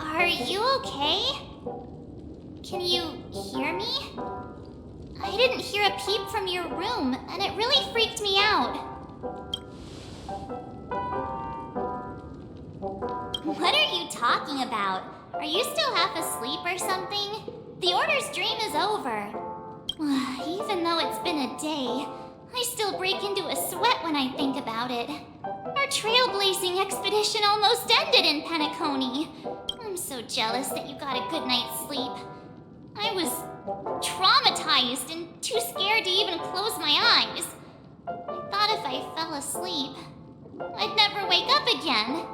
Are you okay? Can you hear me? I didn't hear a peep from your room, and it really freaked me out. What are you talking about? Are you still half asleep or something? The Order's dream is over. Even though it's been a day, I still break into a sweat when I think about it. Our trailblazing expedition almost ended in PENACONY. I'm so jealous that you got a good night's sleep. I was traumatized and too scared to even close my eyes. I thought if I fell asleep, I'd never wake up again.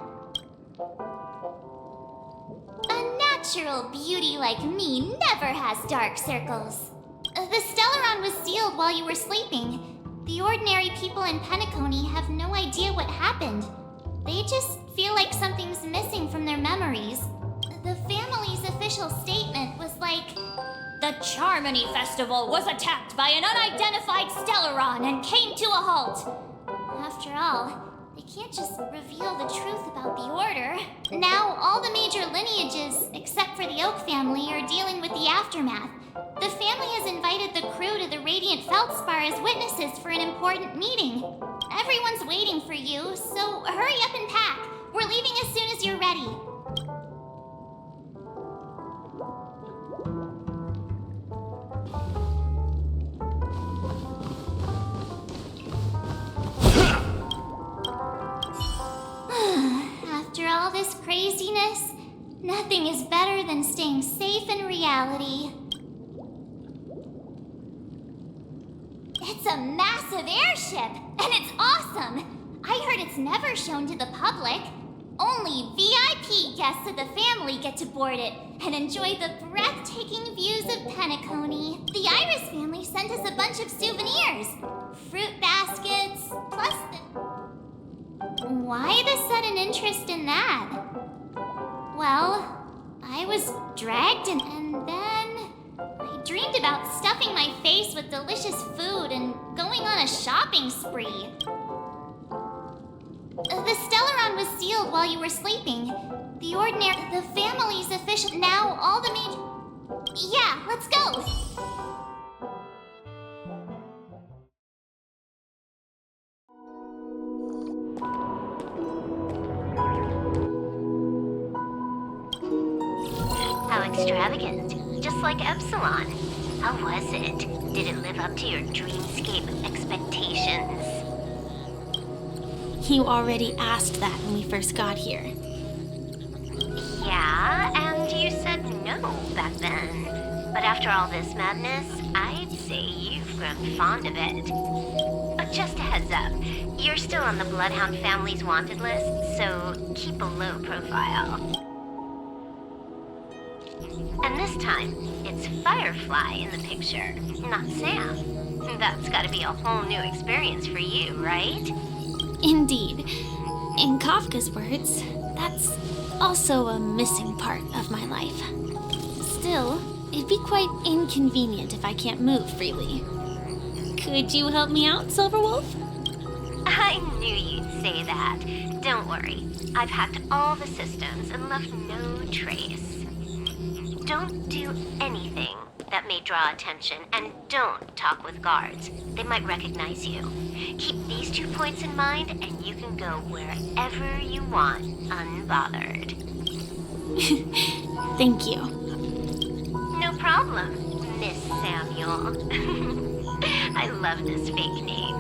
A natural beauty like me never has dark circles. The Stellaron was sealed while you were sleeping. The ordinary people in PENACONY have no idea what happened. They just feel like something's missing from their memories. The family's official statement was like, "The Charmony Festival was attacked by an unidentified Stellaron and came to a halt." After all, they can't just reveal the truth about the Order. Now, all the major lineages, except for the Oak family, are dealing with the aftermath. The family has invited the crew to the Radiant Feldspar as witnesses for an important meeting. Everyone's waiting for you, so hurry up and pack. We're leaving as soon as you're ready. After all this craziness, nothing is better than staying safe in reality. It's a massive airship, and it's awesome! I heard it's never shown to the public. Only VIP guests of the family get to board it and enjoy the breathtaking views of PENACONY. The Iris family sent us a bunch of souvenirs. Fruit baskets, plus the... Why the sudden interest in that? Well, I was dragged and then I dreamed about stuffing my face with delicious food and going on a shopping spree. The Stellaron was sealed while you were sleeping. The family's official... Now all the major... Yeah, let's go! How extravagant. Just like Epsilon. How was it? Did it live up to your dreamscape expectations? You already asked that when we first got here. Yeah, and you said no back then. But after all this madness, I'd say you've grown fond of it. But just a heads up, you're still on the Bloodhound family's wanted list, so keep a low profile. And this time, it's Firefly in the picture, not Sam. That's gotta be a whole new experience for you, right? Indeed. In Kafka's words, that's also a missing part of my life. Still, it'd be quite inconvenient if I can't move freely. Could you help me out, Silverwolf? I knew you'd say that. Don't worry. I've hacked all the systems and left no trace. Don't do anything that may draw attention, and don't talk with guards. They might recognize you. Keep these 2 points in mind, and you can go wherever you want, unbothered. Thank you. No problem, Miss Samuel. I love this fake name.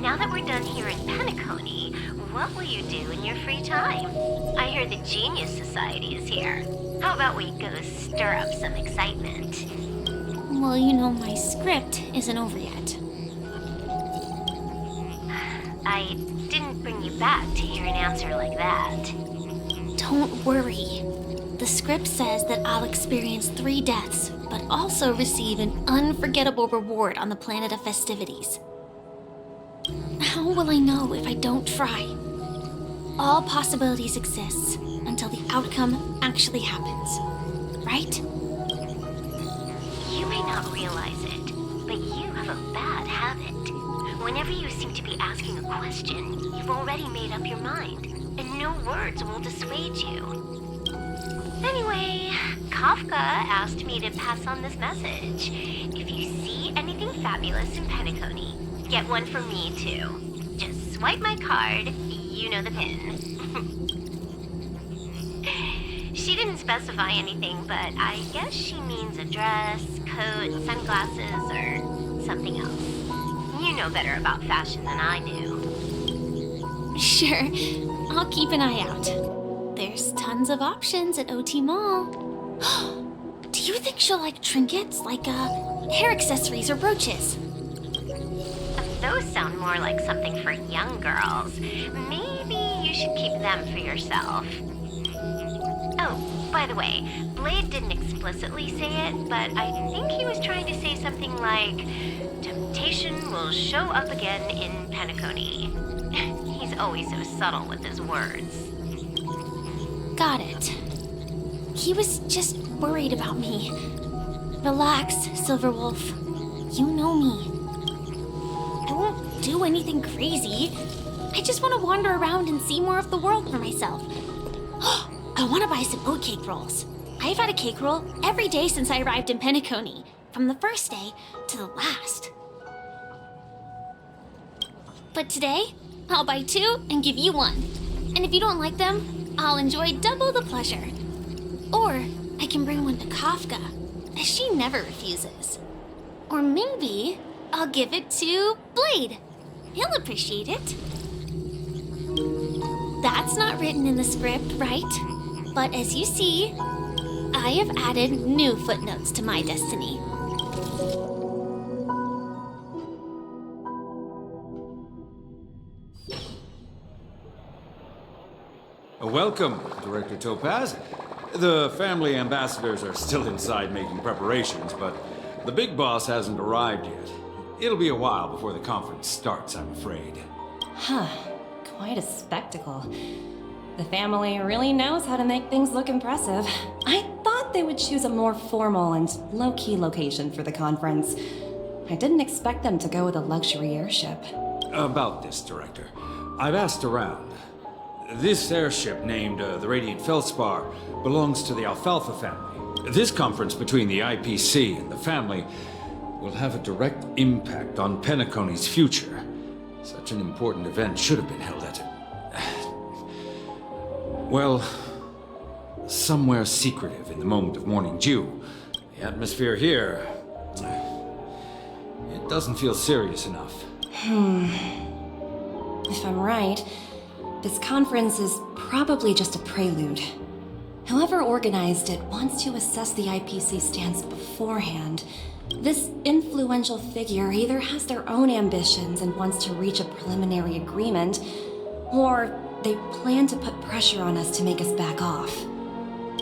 Now that we're done here in PENACONY, what will you do in your free time? I hear the Genius Society is here. How about we go stir up some excitement? Well, you know, my script isn't over yet. I didn't bring you back to hear an answer like that. Don't worry. The script says that I'll experience 3 deaths, but also receive an unforgettable reward on the planet of festivities. How will I know if I don't try? All possibilities exist until the outcome actually happens, right? You may not realize it, but you have a bad habit. Whenever you seem to be asking a question, you've already made up your mind, and no words will dissuade you. Anyway, Kafka asked me to pass on this message. If you see anything fabulous in PENACONY, get one for me too. Just swipe my card, you know the pin. She didn't specify anything, but I guess she means a dress, coat, sunglasses, or something else. You know better about fashion than I do. Sure, I'll keep an eye out. There's tons of options at OT Mall. Do you think she'll like trinkets, like hair accessories or brooches? Those sound more like something for young girls. Maybe you should keep them for yourself. Oh, by the way, Blade didn't explicitly say it, but I think he was trying to say something like, temptation will show up again in PENACONY. He's always so subtle with his words. Got it. He was just worried about me. Relax, Silverwolf. You know me. I won't do anything crazy. I just want to wander around and see more of the world for myself. I want to buy some oatcake rolls. I've had a cake roll every day since I arrived in PENACONY, from the first day to the last. But today, I'll buy 2 and give you 1. And if you don't like them, I'll enjoy double the pleasure. Or I can bring one to Kafka, as she never refuses. Or maybe I'll give it to Blade. He'll appreciate it. That's not written in the script, right? But as you see, I have added new footnotes to my destiny. Welcome, Director Topaz. The family ambassadors are still inside making preparations, but the big boss hasn't arrived yet. It'll be a while before the conference starts, I'm afraid. Huh. Quite a spectacle. The family really knows how to make things look impressive. I thought they would choose a more formal and low-key location for the conference. I didn't expect them to go with a luxury airship. About this, Director. I've asked around. This airship, named the Radiant Feldspar, belongs to the Alfalfa family. This conference between the IPC and the family will have a direct impact on PENACONY's future. Such an important event should have been held at well, somewhere secretive in the moment of morning dew. The atmosphere here, it doesn't feel serious enough. If I'm right, this conference is probably just a prelude. Whoever organized it wants to assess the IPC stance beforehand. This influential figure either has their own ambitions and wants to reach a preliminary agreement, or they plan to put pressure on us to make us back off.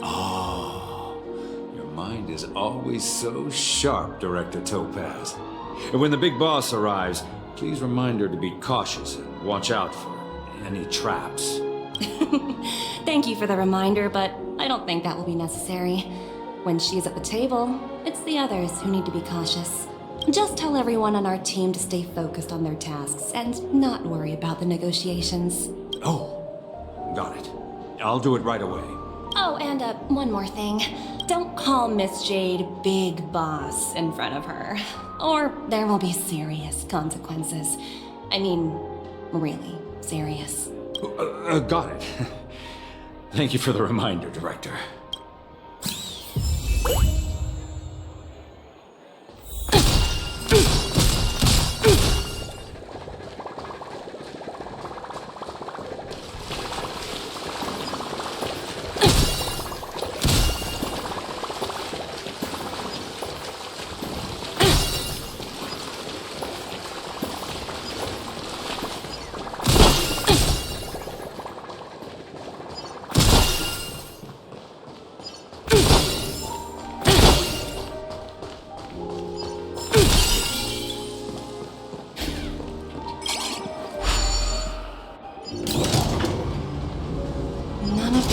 Oh, your mind is always so sharp, Director Topaz. And when the big boss arrives, please remind her to be cautious and watch out for any traps. Thank you for the reminder, but I don't think that will be necessary. When she's at the table, it's the others who need to be cautious. Just tell everyone on our team to stay focused on their tasks and not worry about the negotiations. Oh, got it. I'll do it right away. Oh, and one more thing. Don't call Miss Jade Big Boss in front of her, or there will be serious consequences. I mean, really serious. Got it. Thank you for the reminder, Director.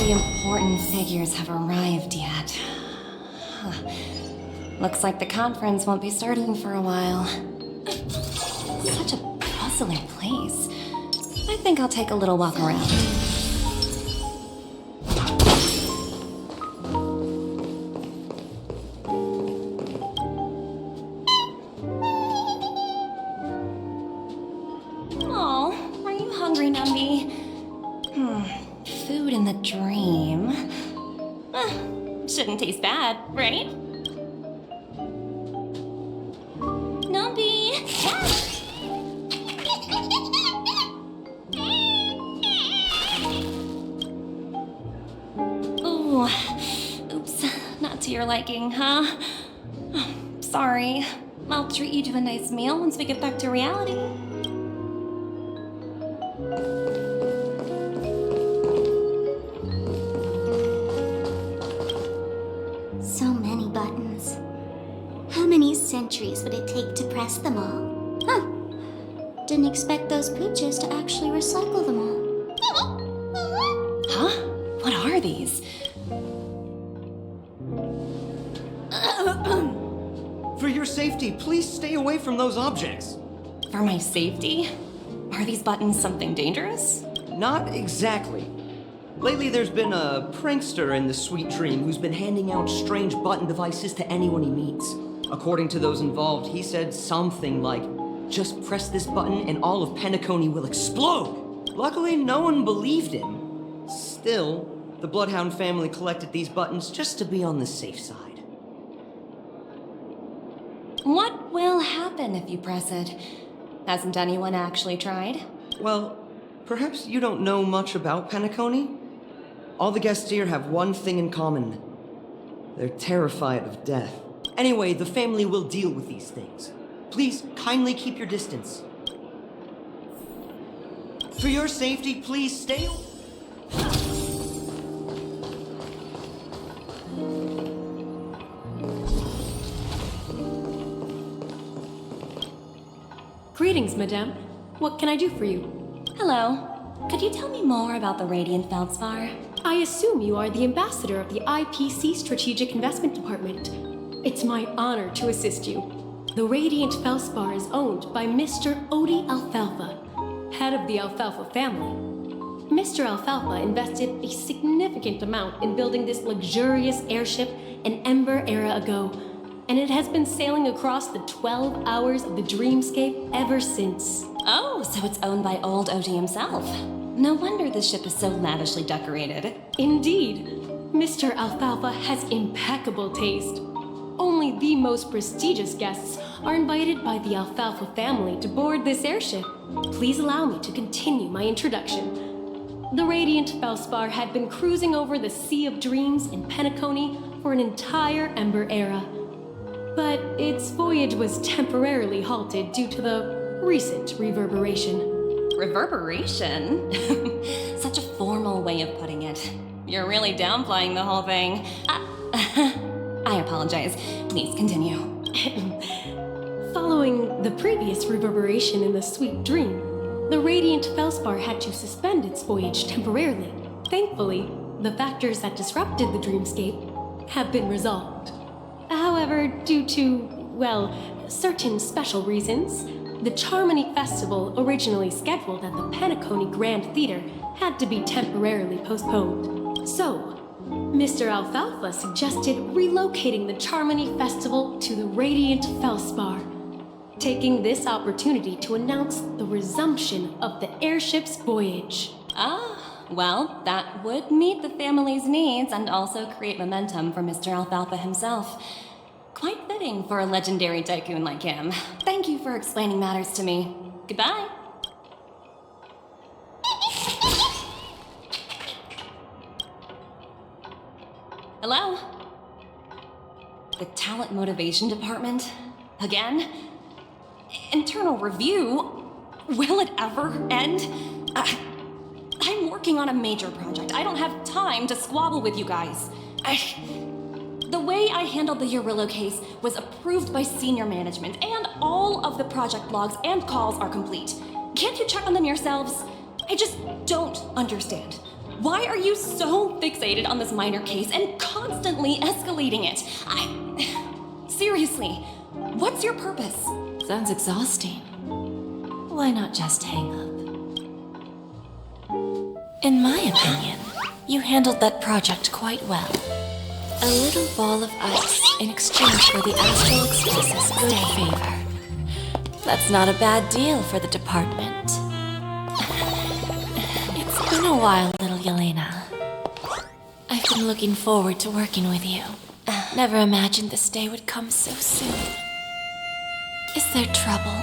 the important figures have arrived yet. Looks like the conference won't be starting for a while. Such a bustling place. I think I'll take a little walk around. Oh, are you hungry, Numby? Food in the dream. Shouldn't taste bad, right? Numby! Ooh, oops, not to your liking, huh? Sorry. I'll treat you to a nice meal once we get back to reality. So many buttons. How many centuries would it take to press them all? Huh. Didn't expect those pooches to actually recycle them all. Huh? What are these? For your safety, please stay away from those objects. For my safety? Are these buttons something dangerous? Not exactly. Lately, there's been a prankster in the Sweet Dream who's been handing out strange button devices to anyone he meets. According to those involved, he said something like, "Just press this button and all of PENACONY will explode." Luckily, no one believed him. Still, the Bloodhound family collected these buttons just to be on the safe side. What will happen if you press it? Hasn't anyone actually tried? Well, perhaps you don't know much about PENACONY? All the guests here have one thing in common. They're terrified of death. Anyway, the family will deal with these things. Please kindly keep your distance. For your safety, please stay. Greetings, madame. What can I do for you? Hello. Could you tell me more about the Radiant Feldspar? I assume you are the ambassador of the IPC Strategic Investment Department. It's my honor to assist you. The Radiant Feldspar is owned by Mr. Odie Alfalfa, head of the Alfalfa family. Mr. Alfalfa invested a significant amount in building this luxurious airship an Ember era ago, and it has been sailing across the 12 hours of the dreamscape ever since. Oh, so it's owned by old Odie himself. No wonder this ship is so lavishly decorated. Indeed, Mr. Alfalfa has impeccable taste. Only the most prestigious guests are invited by the Alfalfa family to board this airship. Please allow me to continue my introduction. The Radiant Feldspar had been cruising over the Sea of Dreams in PENACONY for an entire Ember era. But its voyage was temporarily halted due to the recent reverberation. Reverberation? Such a formal way of putting it. You're really downplaying the whole thing. I apologize. Please continue. Following the previous reverberation in the Sweet Dream, the Radiant Feldspar had to suspend its voyage temporarily. Thankfully, the factors that disrupted the dreamscape have been resolved. However, due to, well, certain special reasons, the Charmony Festival, originally scheduled at the PENACONY Grand Theater, had to be temporarily postponed. So, Mr. Alfalfa suggested relocating the Charmony Festival to the Radiant Feldspar, taking this opportunity to announce the resumption of the airship's voyage. Well, that would meet the family's needs and also create momentum for Mr. Alfalfa himself. Quite fitting for a legendary tycoon like him. Thank you for explaining matters to me. Goodbye. Hello? The Talent Motivation Department? Again? Internal review? Will it ever end? I'm working on a major project. I don't have time to squabble with you guys. The way I handled the Urillo case was approved by senior management, and all of the project logs and calls are complete. Can't you check on them yourselves? I just don't understand. Why are you so fixated on this minor case and constantly escalating it? Seriously, what's your purpose? Sounds exhausting. Why not just hang up? In my opinion, you handled that project quite well. A little ball of ice in exchange for the Astral Express's good favor. That's not a bad deal for the department. It's been a while, little Yelena. I've been looking forward to working with you. Never imagined this day would come so soon. Is there trouble?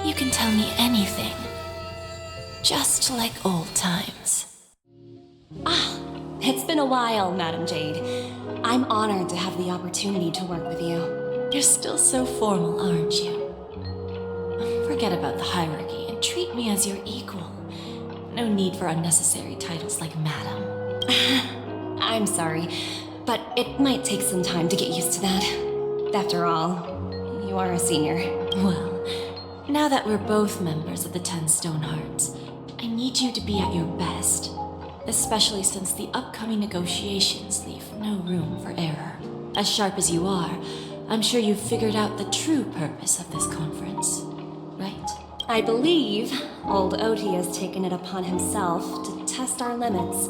You can tell me anything. Just like old times. It's been a while, Madam Jade. I'm honored to have the opportunity to work with you. You're still so formal, aren't you? Forget about the hierarchy and treat me as your equal. No need for unnecessary titles like Madam. I'm sorry, but it might take some time to get used to that. After all, you are a senior. Well, now that we're both members of the 10 Stonehearts, I need you to be at your best. Especially since the upcoming negotiations leave no room for error. As sharp as you are, I'm sure you've figured out the true purpose of this conference, right? I believe old Oti has taken it upon himself to test our limits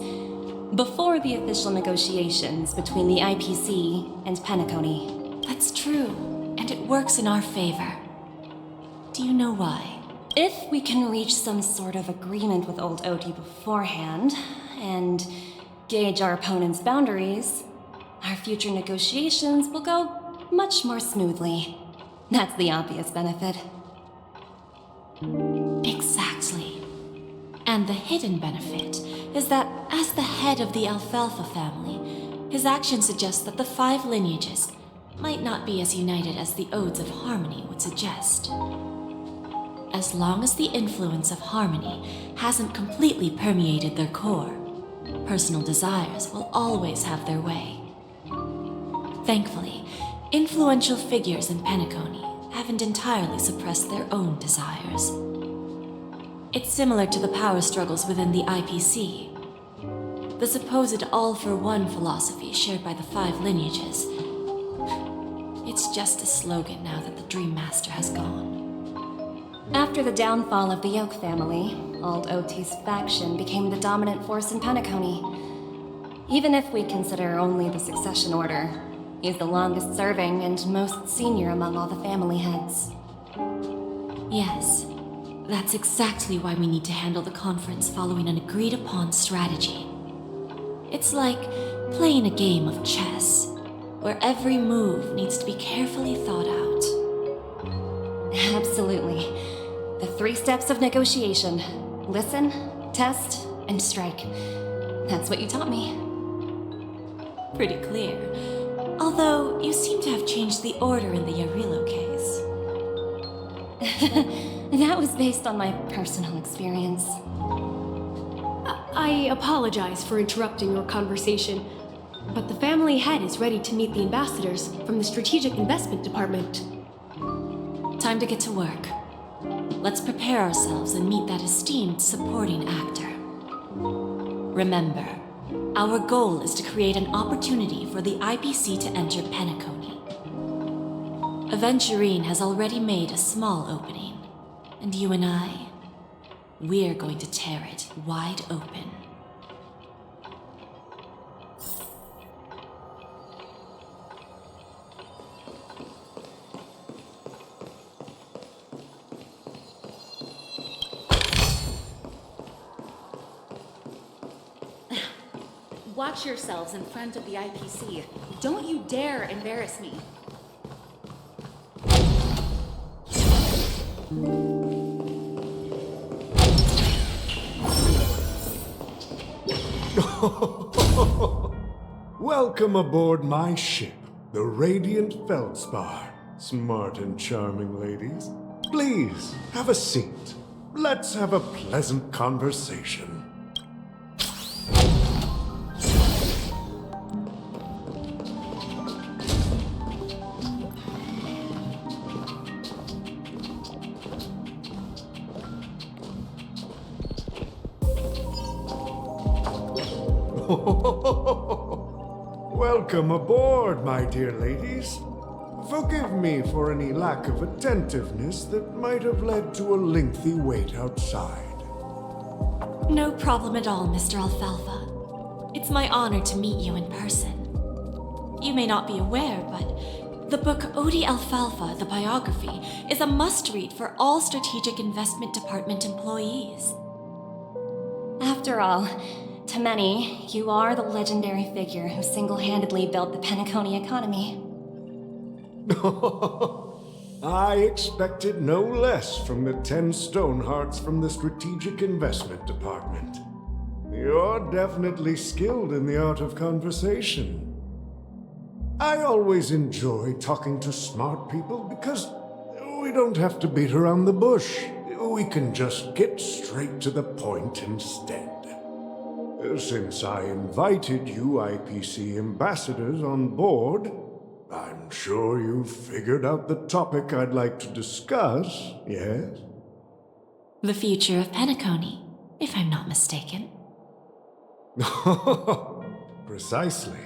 before the official negotiations between the IPC and PENACONY. That's true, and it works in our favor. Do you know why? If we can reach some sort of agreement with old Oti beforehand, and gauge our opponent's boundaries, our future negotiations will go much more smoothly. That's the obvious benefit. Exactly. And the hidden benefit is that as the head of the Alfalfa family, his actions suggest that the 5 lineages might not be as united as the Odes of Harmony would suggest. As long as the influence of harmony hasn't completely permeated their core, personal desires will always have their way. Thankfully, influential figures in PENACONY haven't entirely suppressed their own desires. It's similar to the power struggles within the IPC. The supposed all-for-one philosophy shared by the 5 lineages. It's just a slogan now that the Dream Master has gone. After the downfall of the Yoke family, old Oti's faction became the dominant force in PENACONY. Even if we consider only the succession order, he's the longest serving and most senior among all the family heads. Yes, that's exactly why we need to handle the conference following an agreed-upon strategy. It's like playing a game of chess, where every move needs to be carefully thought out. Absolutely. The 3 steps of negotiation. Listen, test, and strike. That's what you taught me. Pretty clear. Although, you seem to have changed the order in the Yarilo case. That was based on my personal experience. I apologize for interrupting your conversation, but the family head is ready to meet the ambassadors from the Strategic Investment Department. Time to get to work. Let's prepare ourselves and meet that esteemed supporting actor. Remember, our goal is to create an opportunity for the IPC to enter PENACONY. Aventurine has already made a small opening, and you and I, we're going to tear it wide open. Watch yourselves in front of the IPC. Don't you dare embarrass me. Welcome aboard my ship, the Radiant Feldspar. Smart and charming ladies. Please, have a seat. Let's have a pleasant conversation. Welcome aboard, my dear ladies. Forgive me for any lack of attentiveness that might have led to a lengthy wait outside. No problem at all, Mr. Alfalfa. It's my honor to meet you in person. You may not be aware, but the book Odie Alfalfa, the biography, is a must-read for all Strategic Investment Department employees. After all, to many, you are the legendary figure who single-handedly built the PENACONY economy. I expected no less from the 10 Stonehearts from the Strategic Investment Department. You're definitely skilled in the art of conversation. I always enjoy talking to smart people because we don't have to beat around the bush. We can just get straight to the point instead. Since I invited you IPC ambassadors on board, I'm sure you've figured out the topic I'd like to discuss, yes? The future of PENACONY, if I'm not mistaken. Precisely.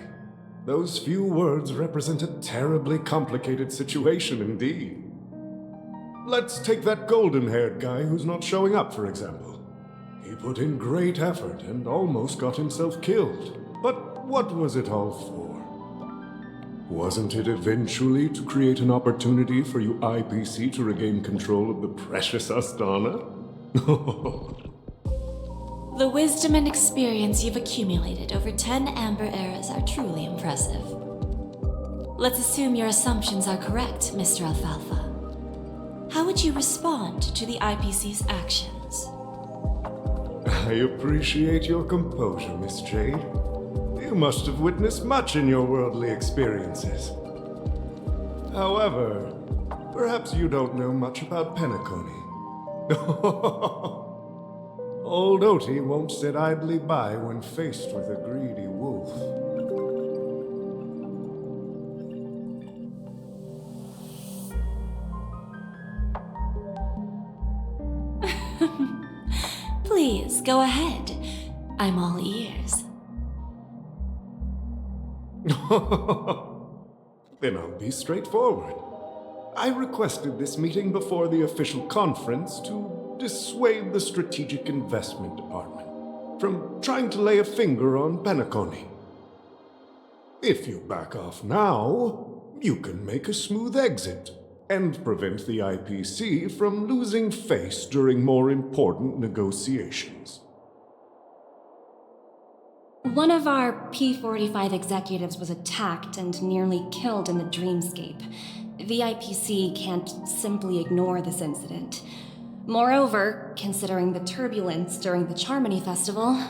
Those few words represent a terribly complicated situation indeed. Let's take that golden-haired guy who's not showing up, for example. He put in great effort and almost got himself killed. But what was it all for? Wasn't it eventually to create an opportunity for you IPC to regain control of the precious Astana? The wisdom and experience you've accumulated over 10 Amber Eras are truly impressive. Let's assume your assumptions are correct, Mr. Alfalfa. How would you respond to the IPC's actions? I appreciate your composure, Miss Jade. You must have witnessed much in your worldly experiences. However, perhaps you don't know much about PENACONY. Old Oti won't sit idly by when faced with a greedy wolf. Please, go ahead. I'm all ears. Then I'll be straightforward. I requested this meeting before the official conference to dissuade the Strategic Investment Department from trying to lay a finger on PENACONY. If you back off now, you can make a smooth exit and prevent the IPC from losing face during more important negotiations. One of our P-45 executives was attacked and nearly killed in the dreamscape. The IPC can't simply ignore this incident. Moreover, considering the turbulence during the Charmony Festival,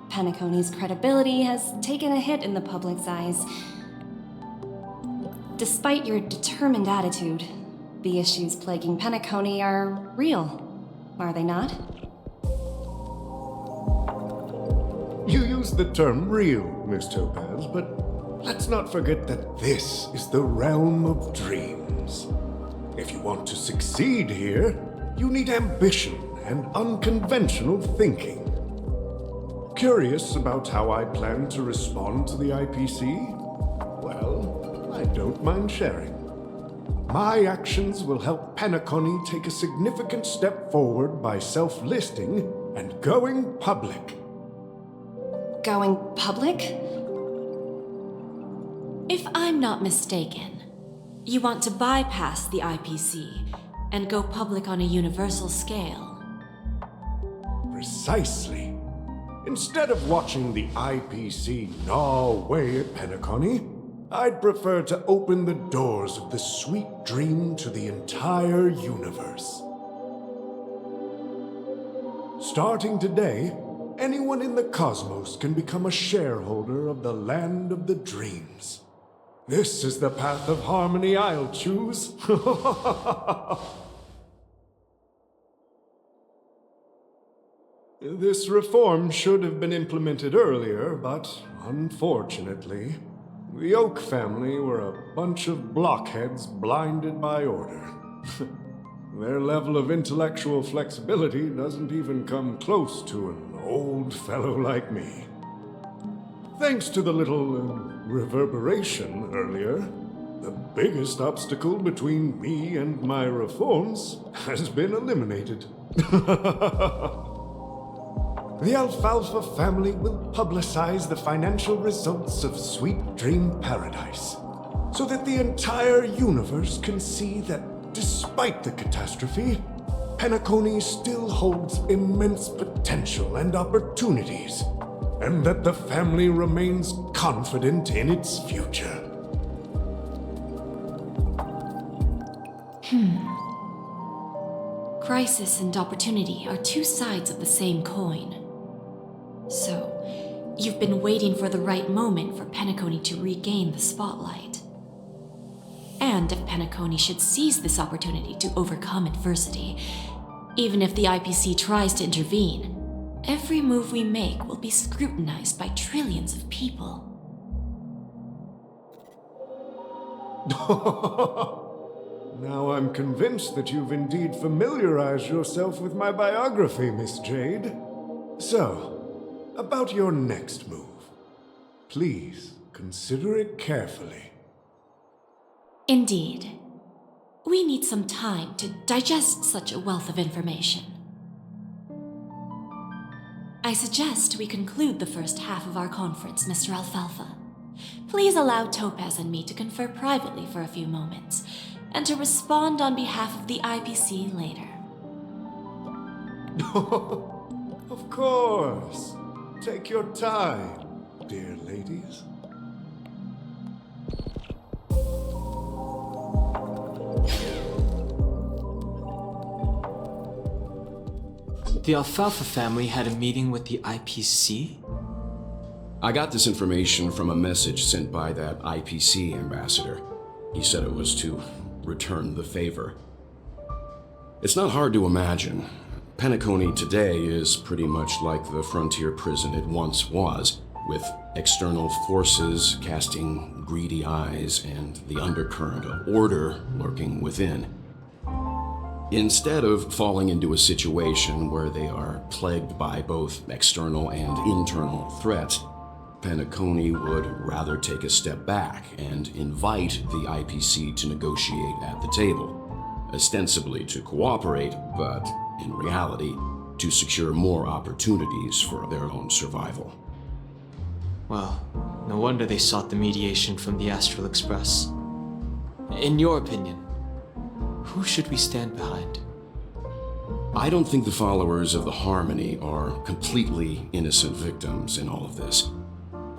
PENACONY's credibility has taken a hit in the public's eyes. Despite your determined attitude, the issues plaguing PENACONY are real, are they not? You used the term real, Miss Topaz, but let's not forget that this is the realm of dreams. If you want to succeed here, you need ambition and unconventional thinking. Curious about how I plan to respond to the IPC? Well, I don't mind sharing. My actions will help PENACONY take a significant step forward by self-listing and going public. Going public? If I'm not mistaken, you want to bypass the IPC and go public on a universal scale. Precisely. Instead of watching the IPC gnaw away at PENACONY, I'd prefer to open the doors of the sweet dream to the entire universe. Starting today, anyone in the cosmos can become a shareholder of the land of the dreams. This is the path of harmony I'll choose. This reform should have been implemented earlier, but unfortunately, the Oak family were a bunch of blockheads blinded by order. Their level of intellectual flexibility doesn't even come close to an old fellow like me. Thanks to the little reverberation earlier, the biggest obstacle between me and my reforms has been eliminated. The Alfalfa family will publicize the financial results of Sweet Dream Paradise, so that the entire universe can see that despite the catastrophe, PENACONY still holds immense potential and opportunities, and that the family remains confident in its future. Crisis and opportunity are two sides of the same coin. So, you've been waiting for the right moment for PENACONY to regain the spotlight. And if PENACONY should seize this opportunity to overcome adversity, even if the IPC tries to intervene, every move we make will be scrutinized by trillions of people. Now I'm convinced that you've indeed familiarized yourself with my biography, Miss Jade. So, about your next move. Please consider it carefully. Indeed. We need some time to digest such a wealth of information. I suggest we conclude the first half of our conference, Mr. Alfalfa. Please allow Topaz and me to confer privately for a few moments, and to respond on behalf of the IPC later. Of course. Take your time, dear ladies. The Alfalfa family had a meeting with the IPC? I got this information from a message sent by that IPC ambassador. He said it was to return the favor. It's not hard to imagine. PENACONY today is pretty much like the frontier prison it once was, with external forces casting greedy eyes and the undercurrent of order lurking within. Instead of falling into a situation where they are plagued by both external and internal threats, PENACONY would rather take a step back and invite the IPC to negotiate at the table, ostensibly to cooperate, but in reality, to secure more opportunities for their own survival. Well, no wonder they sought the mediation from the Astral Express. In your opinion, who should we stand behind? I don't think the followers of the Harmony are completely innocent victims in all of this.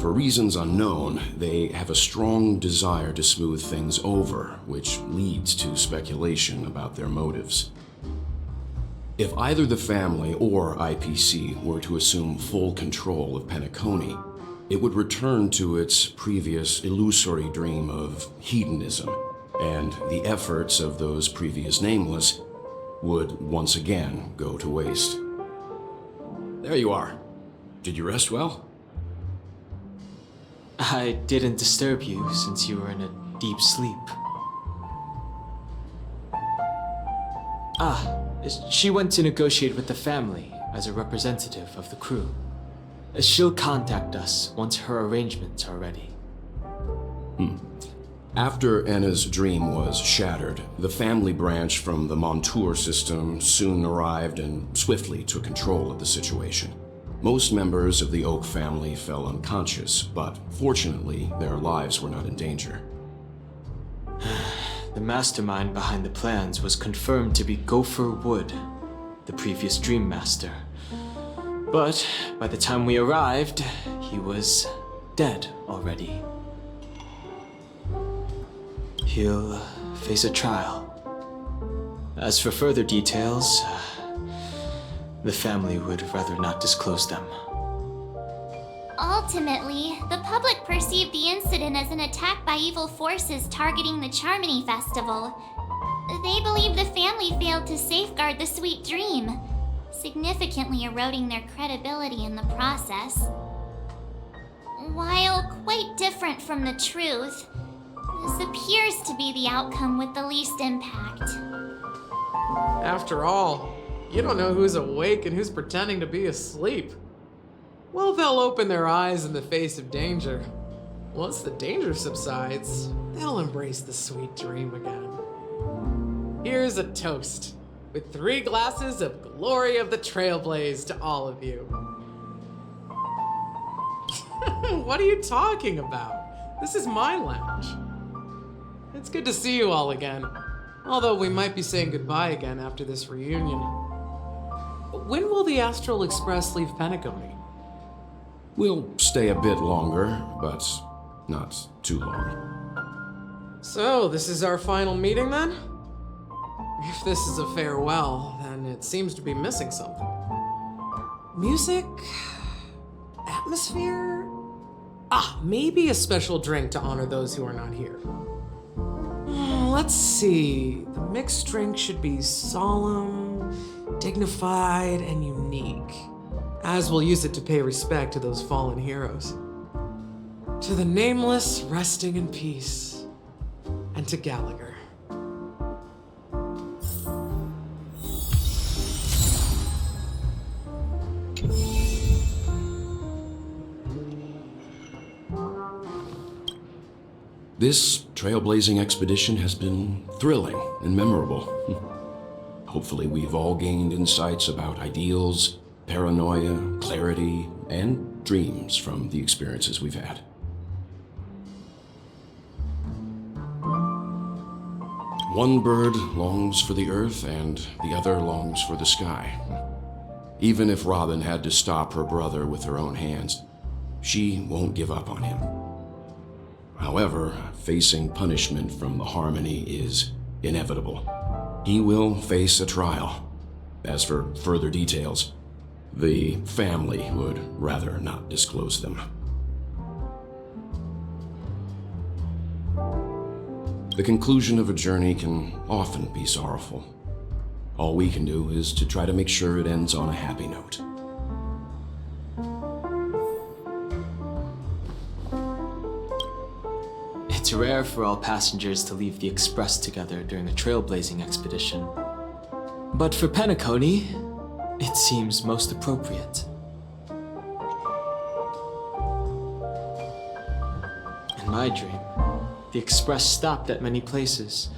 For reasons unknown, they have a strong desire to smooth things over, which leads to speculation about their motives. If either the family or IPC were to assume full control of PENACONY, it would return to its previous illusory dream of hedonism, and the efforts of those previous nameless would once again go to waste. There you are. Did you rest well? I didn't disturb you since you were in a deep sleep. She went to negotiate with the family as a representative of the crew. She'll contact us once her arrangements are ready. After Enna's dream was shattered, the family branch from the Montour system soon arrived and swiftly took control of the situation. Most members of the Oak family fell unconscious, but fortunately, their lives were not in danger. The mastermind behind the plans was confirmed to be Gopher Wood, the previous Dream Master. But by the time we arrived, he was dead already. He'll face a trial. As for further details, the family would rather not disclose them. Ultimately, the public perceived the incident as an attack by evil forces targeting the Charmony Festival. They believe the family failed to safeguard the Sweet Dream, significantly eroding their credibility in the process. While quite different from the truth, this appears to be the outcome with the least impact. After all, you don't know who's awake and who's pretending to be asleep. well, they'll open their eyes in the face of danger. Once the danger subsides, they'll embrace the sweet dream again. Here's a toast, with 3 glasses of Glory of the Trailblaze to all of you. What are you talking about? This is my lounge. It's good to see you all again, although we might be saying goodbye again after this reunion. When will the Astral Express leave PENACONY? We'll stay a bit longer, but not too long. So, this is our final meeting then? If this is a farewell, then it seems to be missing something. Music? Atmosphere? Maybe a special drink to honor those who are not here. Let's see. The mixed drink should be solemn, dignified, and unique, as we'll use it to pay respect to those fallen heroes. To the nameless, resting in peace, and to Gallagher. This trailblazing expedition has been thrilling and memorable. Hopefully we've all gained insights about ideals, paranoia, clarity, and dreams from the experiences we've had. One bird longs for the earth and the other longs for the sky. Even if Robin had to stop her brother with her own hands, she won't give up on him. However, facing punishment from the Harmony is inevitable. He will face a trial. As for further details, the family would rather not disclose them. The conclusion of a journey can often be sorrowful. All we can do is to try to make sure it ends on a happy note. It's rare for all passengers to leave the Express together during a trailblazing expedition. But for PENACONY, it seems most appropriate. In my dream, the Express stopped at many places,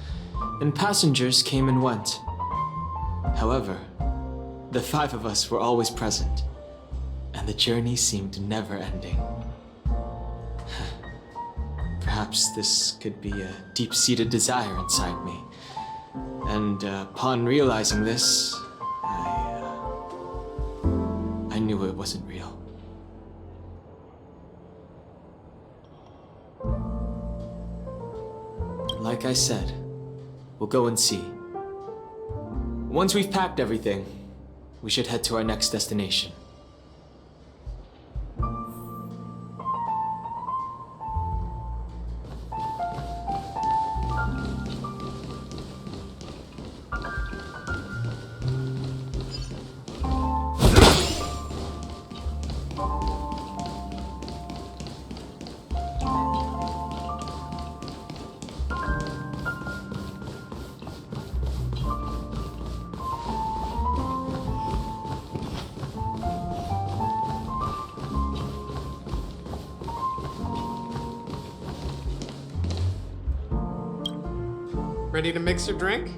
and passengers came and went. However, the 5 of us were always present, and the journey seemed never ending. Perhaps this could be a deep-seated desire inside me. And upon realizing this, I knew it wasn't real. Like I said, we'll go and see. Once we've packed everything, we should head to our next destination. Ready to mix your drink?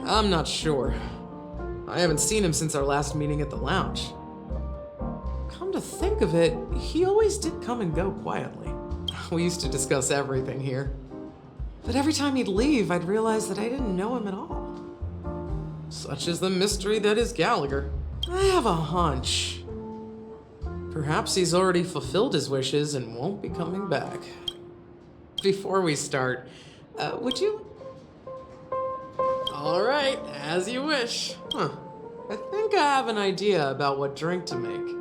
I'm not sure. I haven't seen him since our last meeting at the lounge. Come to think of it, he always did come and go quietly. We used to discuss everything here. But every time he'd leave, I'd realize that I didn't know him at all. Such is the mystery that is Gallagher. I have a hunch. Perhaps he's already fulfilled his wishes and won't be coming back. Before we start, would you? All right, as you wish. I think I have an idea about what drink to make.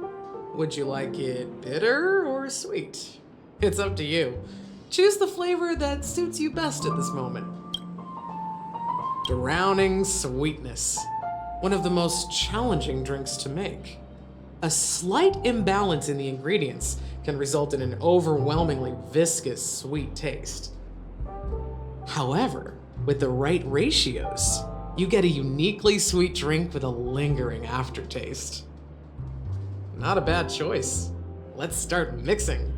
Would you like it bitter or sweet? It's up to you. Choose the flavor that suits you best at this moment. Drowning sweetness. One of the most challenging drinks to make. A slight imbalance in the ingredients can result in an overwhelmingly viscous, sweet taste. However, with the right ratios, you get a uniquely sweet drink with a lingering aftertaste. Not a bad choice. Let's start mixing.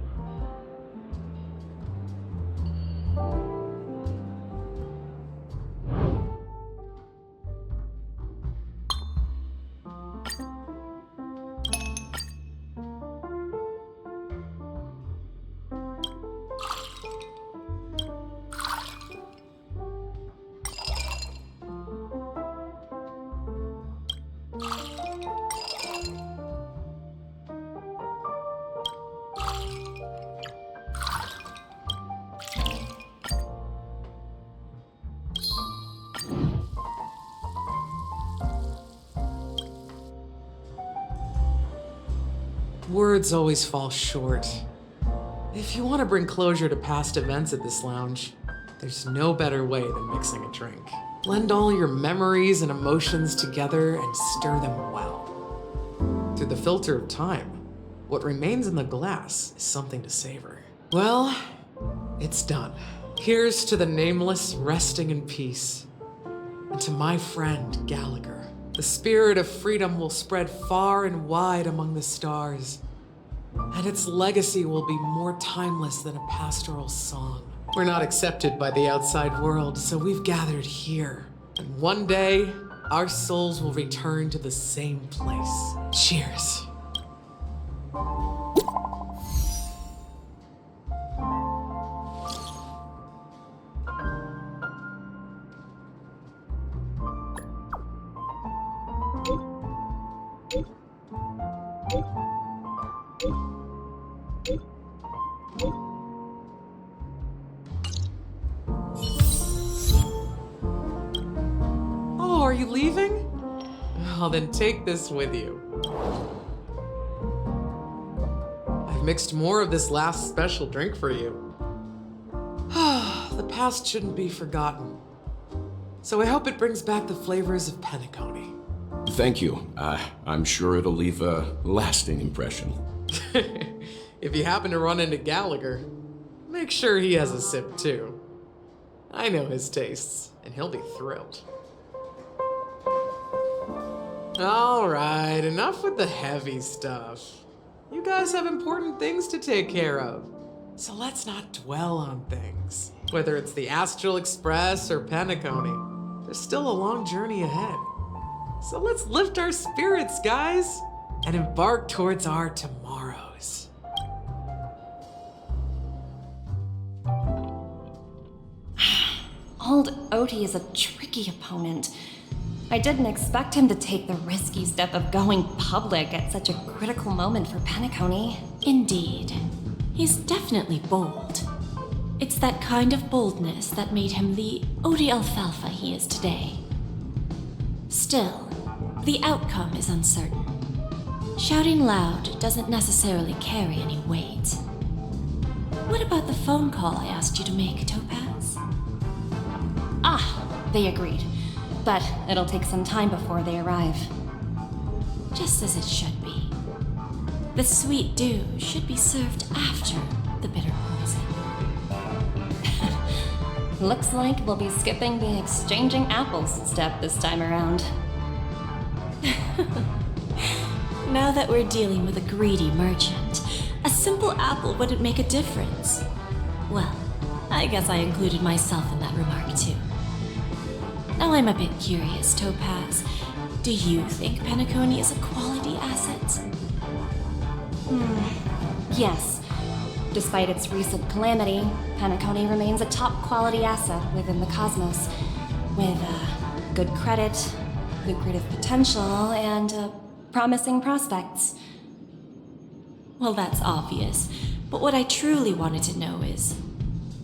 Words always fall short. If you want to bring closure to past events at this lounge, there's no better way than mixing a drink. Blend all your memories and emotions together and stir them well. Through the filter of time, what remains in the glass is something to savor. Well, it's done. Here's to the nameless resting in peace. And to my friend Gallagher. The spirit of freedom will spread far and wide among the stars, and its legacy will be more timeless than a pastoral song. We're not accepted by the outside world, so we've gathered here. And one day, our souls will return to the same place. Cheers. Oh, are you leaving? Well, then take this with you. I've mixed more of this last special drink for you. The past shouldn't be forgotten. So I hope it brings back the flavors of PENACONY. Thank you. I'm sure it'll leave a lasting impression. If you happen to run into Gallagher, make sure he has a sip too. I know his tastes, and he'll be thrilled. All right, enough with the heavy stuff. You guys have important things to take care of. So let's not dwell on things. Whether it's the Astral Express or PENACONY, there's still a long journey ahead. So let's lift our spirits, guys, and embark towards our tomorrows. Old Odie is a tricky opponent. I didn't expect him to take the risky step of going public at such a critical moment for PENACONY. Indeed. He's definitely bold. It's that kind of boldness that made him the Odie Alfalfa he is today. Still, the outcome is uncertain. Shouting loud doesn't necessarily carry any weight. What about the phone call I asked you to make, Topaz? Ah, they agreed. But it'll take some time before they arrive. Just as it should be. The sweet dew should be served after the bitter poison. Looks like we'll be skipping the exchanging apples step this time around. Now that we're dealing with a greedy merchant, a simple apple wouldn't make a difference. Well, I guess I included myself in that remark too. Now I'm a bit curious, Topaz. Do you think PENACONY is a quality asset? Yes. Despite its recent calamity, PENACONY remains a top quality asset within the cosmos, with good credit, lucrative potential, and promising prospects. Well, that's obvious. But what I truly wanted to know is,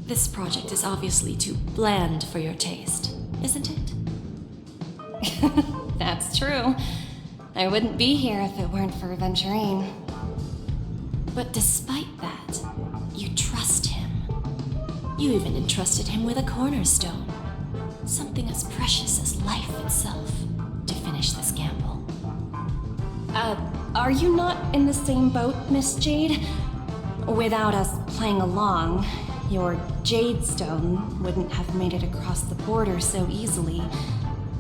this project is obviously too bland for your taste, isn't it? That's true. I wouldn't be here if it weren't for Venturine. But despite that, you trust him. You even entrusted him with a cornerstone. Something as precious as life itself, to finish this gamble. Are you not in the same boat, Miss Jade? Without us playing along, your Jade Stone wouldn't have made it across the border so easily.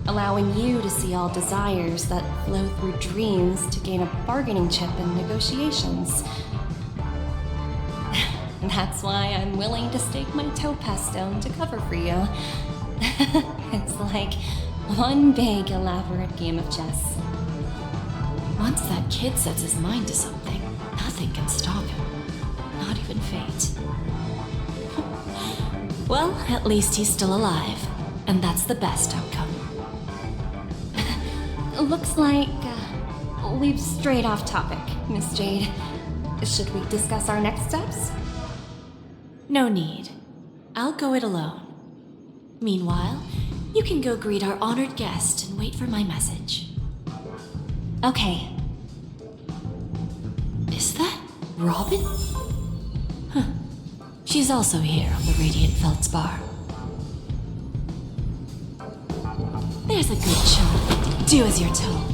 allowing you to see all desires that flow through dreams to gain a bargaining chip in negotiations. That's why I'm willing to stake my topaz stone to cover for you. It's like one big elaborate game of chess. Once that kid sets his mind to something, nothing can stop him. Not even fate. Well, at least he's still alive, and that's the best outcome. Looks like we've strayed off topic, Miss Jade. Should we discuss our next steps? No need. I'll go it alone. Meanwhile, you can go greet our honored guest and wait for my message. Okay. Is that Robin? Huh. She's also here on the Radiant Feldspar. There's a good child. Do as you're told.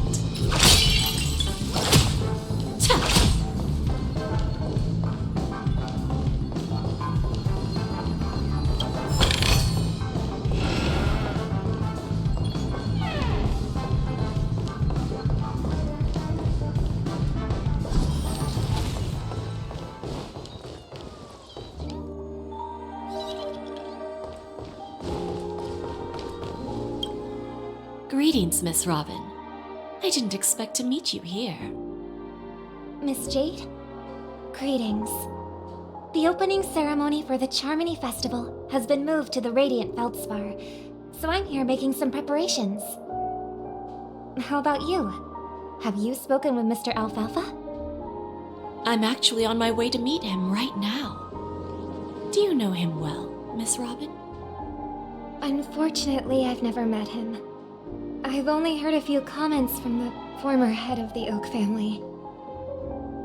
Greetings, Miss Robin. I didn't expect to meet you here. Miss Jade? Greetings. The opening ceremony for the Charmony Festival has been moved to the Radiant Feldspar, so I'm here making some preparations. How about you? Have you spoken with Mr. Alfalfa? I'm actually on my way to meet him right now. Do you know him well, Miss Robin? Unfortunately, I've never met him. I've only heard a few comments from the former head of the Oak family.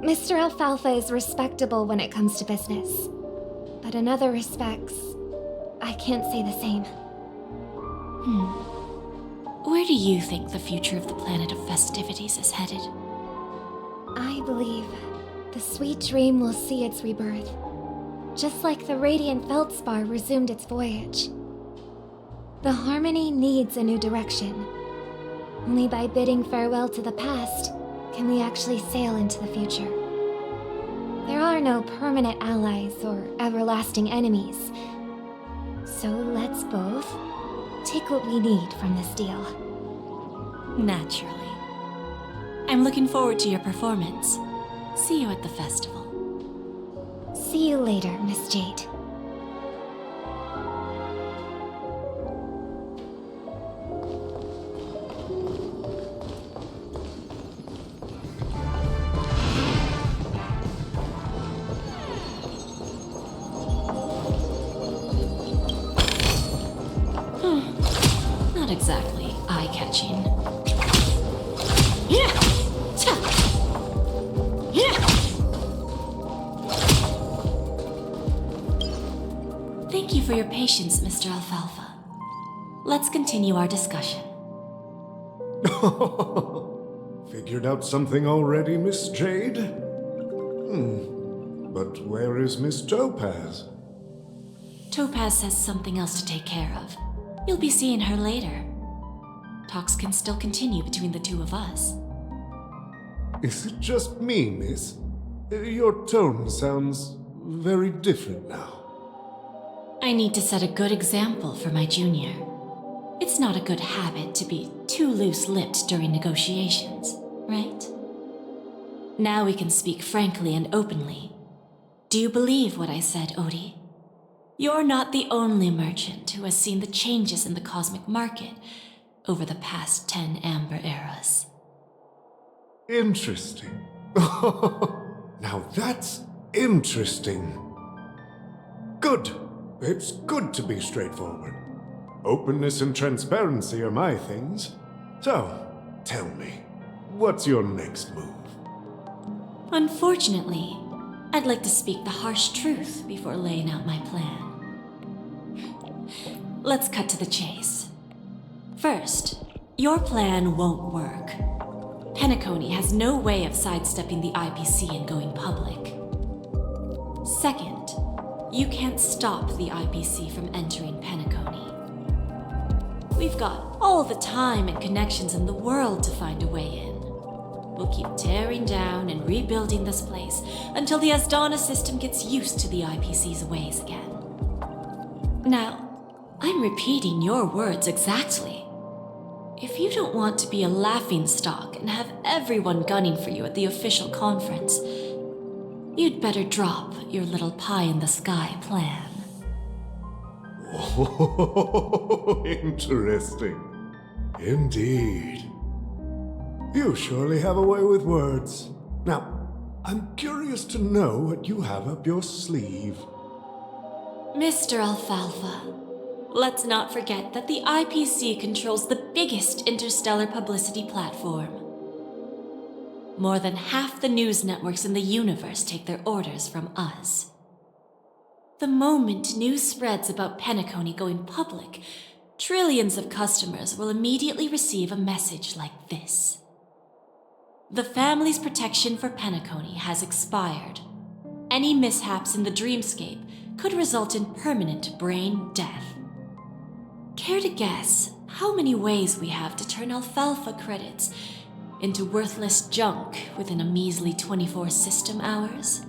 Mr. Alfalfa is respectable when it comes to business, but in other respects, I can't say the same. Where do you think the future of the planet of festivities is headed? I believe the sweet dream will see its rebirth, just like the Radiant Feldspar resumed its voyage. The Harmony needs a new direction. Only by bidding farewell to the past can we actually sail into the future. There are no permanent allies or everlasting enemies. So let's both take what we need from this deal. Naturally. I'm looking forward to your performance. See you at the festival. See you later, Miss Jade. Not exactly eye-catching. Thank you for your patience, Mr. Alfalfa. Let's continue our discussion. Figured out something already, Miss Jade? But where is Miss Topaz? Topaz has something else to take care of. You'll be seeing her later. Talks can still continue between the two of us. Is it just me, miss? Your tone sounds very different now. I need to set a good example for my junior. It's not a good habit to be too loose-lipped during negotiations, right? Now we can speak frankly and openly. Do you believe what I said, Odie? You're not the only merchant who has seen the changes in the cosmic market over the past 10 Amber Eras. Interesting. Now that's interesting. Good. It's good to be straightforward. Openness and transparency are my things. So, tell me, what's your next move? Unfortunately, I'd like to speak the harsh truth before laying out my plan. Let's cut to the chase. First, your plan won't work. PENACONY has no way of sidestepping the IPC and going public. Second, you can't stop the IPC from entering PENACONY. We've got all the time and connections in the world to find a way in. We'll keep tearing down and rebuilding this place until the Asdana system gets used to the IPC's ways again. Now, I'm repeating your words exactly. If you don't want to be a laughingstock and have everyone gunning for you at the official conference, you'd better drop your little pie-in-the-sky plan. Oh, interesting. Indeed. You surely have a way with words. Now, I'm curious to know what you have up your sleeve. Mr. Alfalfa, let's not forget that the IPC controls the biggest interstellar publicity platform. More than half the news networks in the universe take their orders from us. The moment news spreads about PENACONY going public, trillions of customers will immediately receive a message like this. The family's protection for PENACONY has expired. Any mishaps in the dreamscape could result in permanent brain death. Care to guess how many ways we have to turn alfalfa credits into worthless junk within a measly 24 system hours?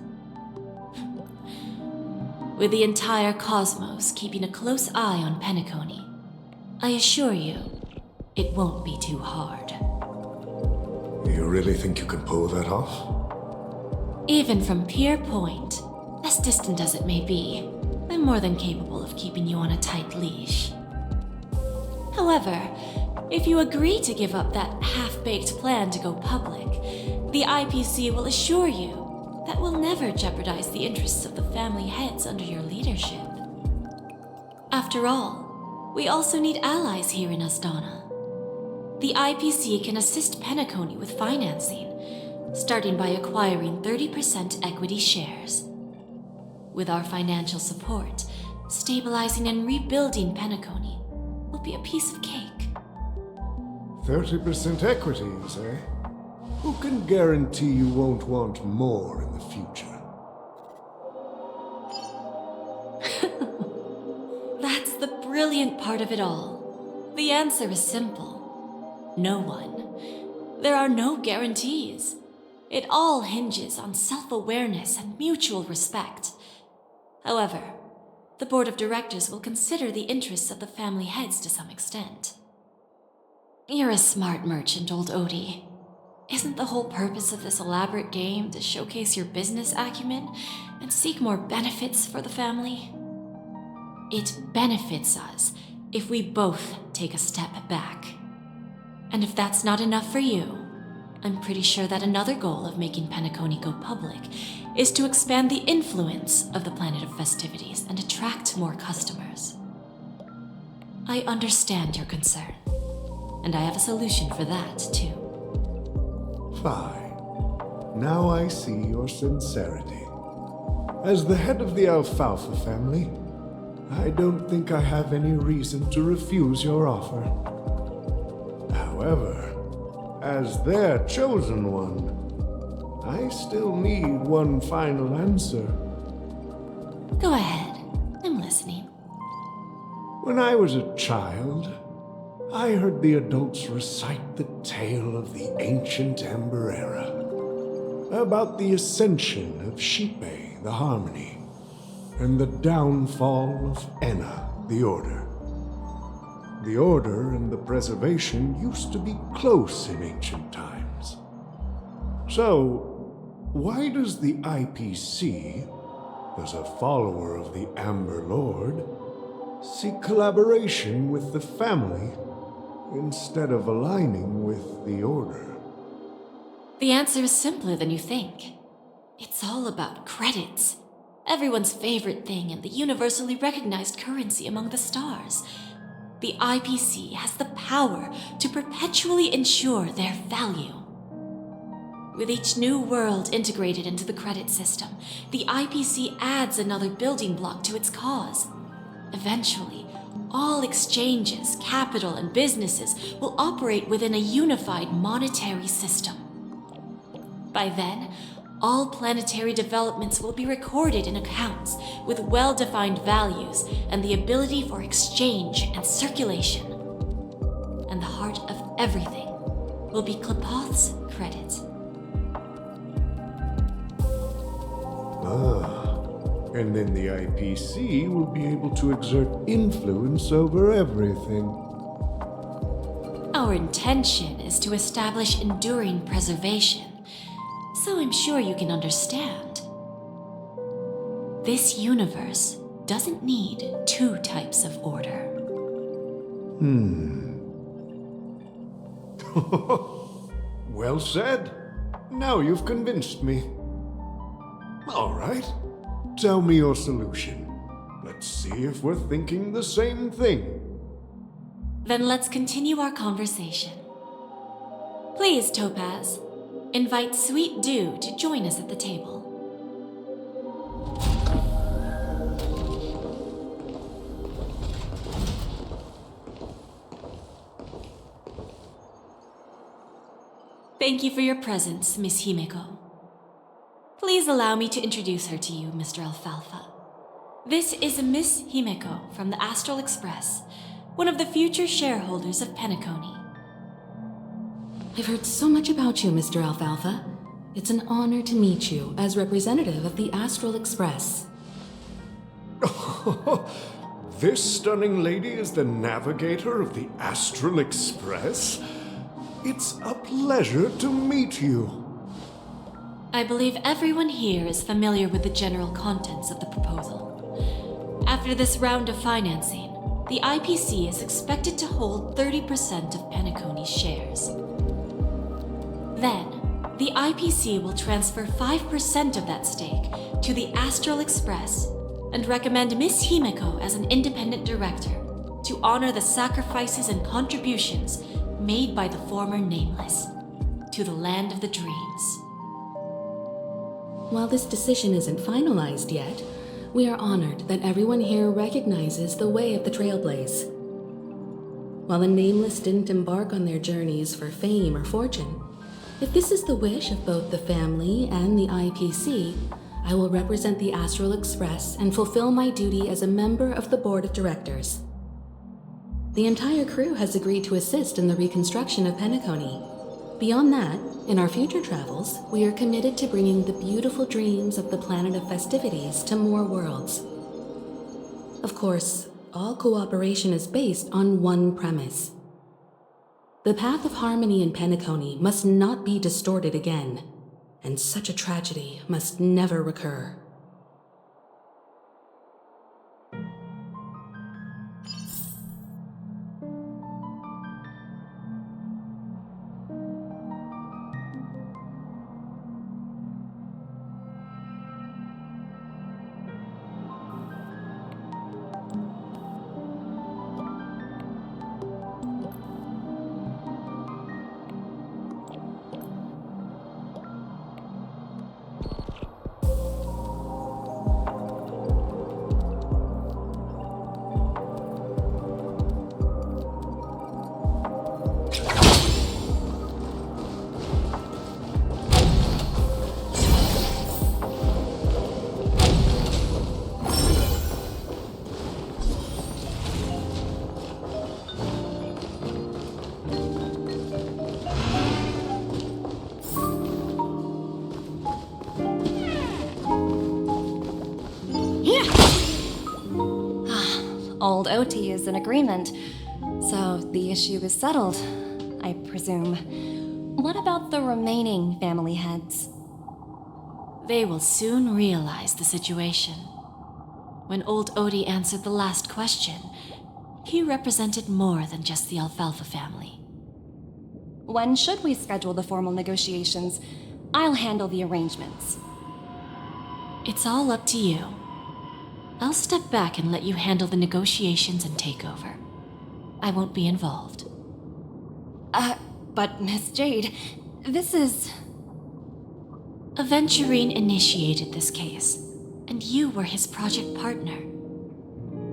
With the entire cosmos keeping a close eye on PENACONY, I assure you, it won't be too hard. You really think you can pull that off? Even from Pier Point, as distant as it may be, I'm more than capable of keeping you on a tight leash. However, if you agree to give up that half-baked plan to go public, the IPC will assure you that we'll never jeopardize the interests of the family heads under your leadership. After all, we also need allies here in Asdana. The IPC can assist PENACONY with financing, starting by acquiring 30% equity shares. With our financial support, stabilizing and rebuilding PENACONY will be a piece of cake. 30% equities, eh? Who can guarantee you won't want more in the future? That's the brilliant part of it all. The answer is simple. No one. There are no guarantees. It all hinges on self-awareness and mutual respect. However, the board of directors will consider the interests of the family heads to some extent. You're a smart merchant, old Odie. Isn't the whole purpose of this elaborate game to showcase your business acumen and seek more benefits for the family? It benefits us if we both take a step back. And if that's not enough for you, I'm pretty sure that another goal of making PENACONY go public is to expand the influence of the Planet of Festivities and attract more customers. I understand your concern, and I have a solution for that, too. Fine. Now I see your sincerity. As the head of the Alfalfa family, I don't think I have any reason to refuse your offer. However, as their chosen one, I still need one final answer. Go ahead. I'm listening. When I was a child, I heard the adults recite the tale of the ancient Ember Era, about the ascension of Shipe, the Harmony, and the downfall of Enna, the Order. The Order and the Preservation used to be close in ancient times. So, why does the IPC, as a follower of the Amber Lord, seek collaboration with the family instead of aligning with the Order? The answer is simpler than you think. It's all about credits. Everyone's favorite thing and the universally recognized currency among the stars. The IPC has the power to perpetually ensure their value. With each new world integrated into the credit system, the IPC adds another building block to its cause. Eventually, all exchanges, capital, and businesses will operate within a unified monetary system. By then, all planetary developments will be recorded in accounts with well-defined values and the ability for exchange and circulation. and the heart of everything will be Klepoth's credit. And then the IPC will be able to exert influence over everything. Our intention is to establish enduring preservation, so I'm sure you can understand. This universe doesn't need two types of order. Well said. Now you've convinced me. All right. Tell me your solution. Let's see if we're thinking the same thing. Then let's continue our conversation. Please, Topaz, invite Sweet Dew to join us at the table. Thank you for your presence, Miss Himeko. Please allow me to introduce her to you, Mr. Alfalfa. This is Miss Himeko from the Astral Express, one of the future shareholders of PENACONY. I've heard so much about you, Mr. Alfalfa. It's an honor to meet you as representative of the Astral Express. This stunning lady is the navigator of the Astral Express? It's a pleasure to meet you. I believe everyone here is familiar with the general contents of the proposal. After this round of financing, the IPC is expected to hold 30% of PENACONY's shares. Then, the IPC will transfer 5% of that stake to the Astral Express and recommend Miss Himeko as an independent director to honor the sacrifices and contributions made by the former Nameless to the land of the dreams. While this decision isn't finalized yet, we are honored that everyone here recognizes the way of the Trailblaze. While the Nameless didn't embark on their journeys for fame or fortune, if this is the wish of both the family and the IPC, I will represent the Astral Express and fulfill my duty as a member of the board of directors. The entire crew has agreed to assist in the reconstruction of PENACONY. Beyond that, in our future travels, we are committed to bringing the beautiful dreams of the planet of festivities to more worlds. Of course, all cooperation is based on one premise. The path of harmony in PENACONY must not be distorted again, and such a tragedy must never recur. Old OT is in agreement, so the issue is settled, I presume. What about the remaining family heads? They will soon realize the situation. When old Odie answered the last question, he represented more than just the Alfalfa family. When should we schedule the formal negotiations? I'll handle the arrangements. It's all up to you. I'll step back and let you handle the negotiations and takeover. I won't be involved. But Miss Jade, this is... Aventurine initiated this case, and you were his project partner.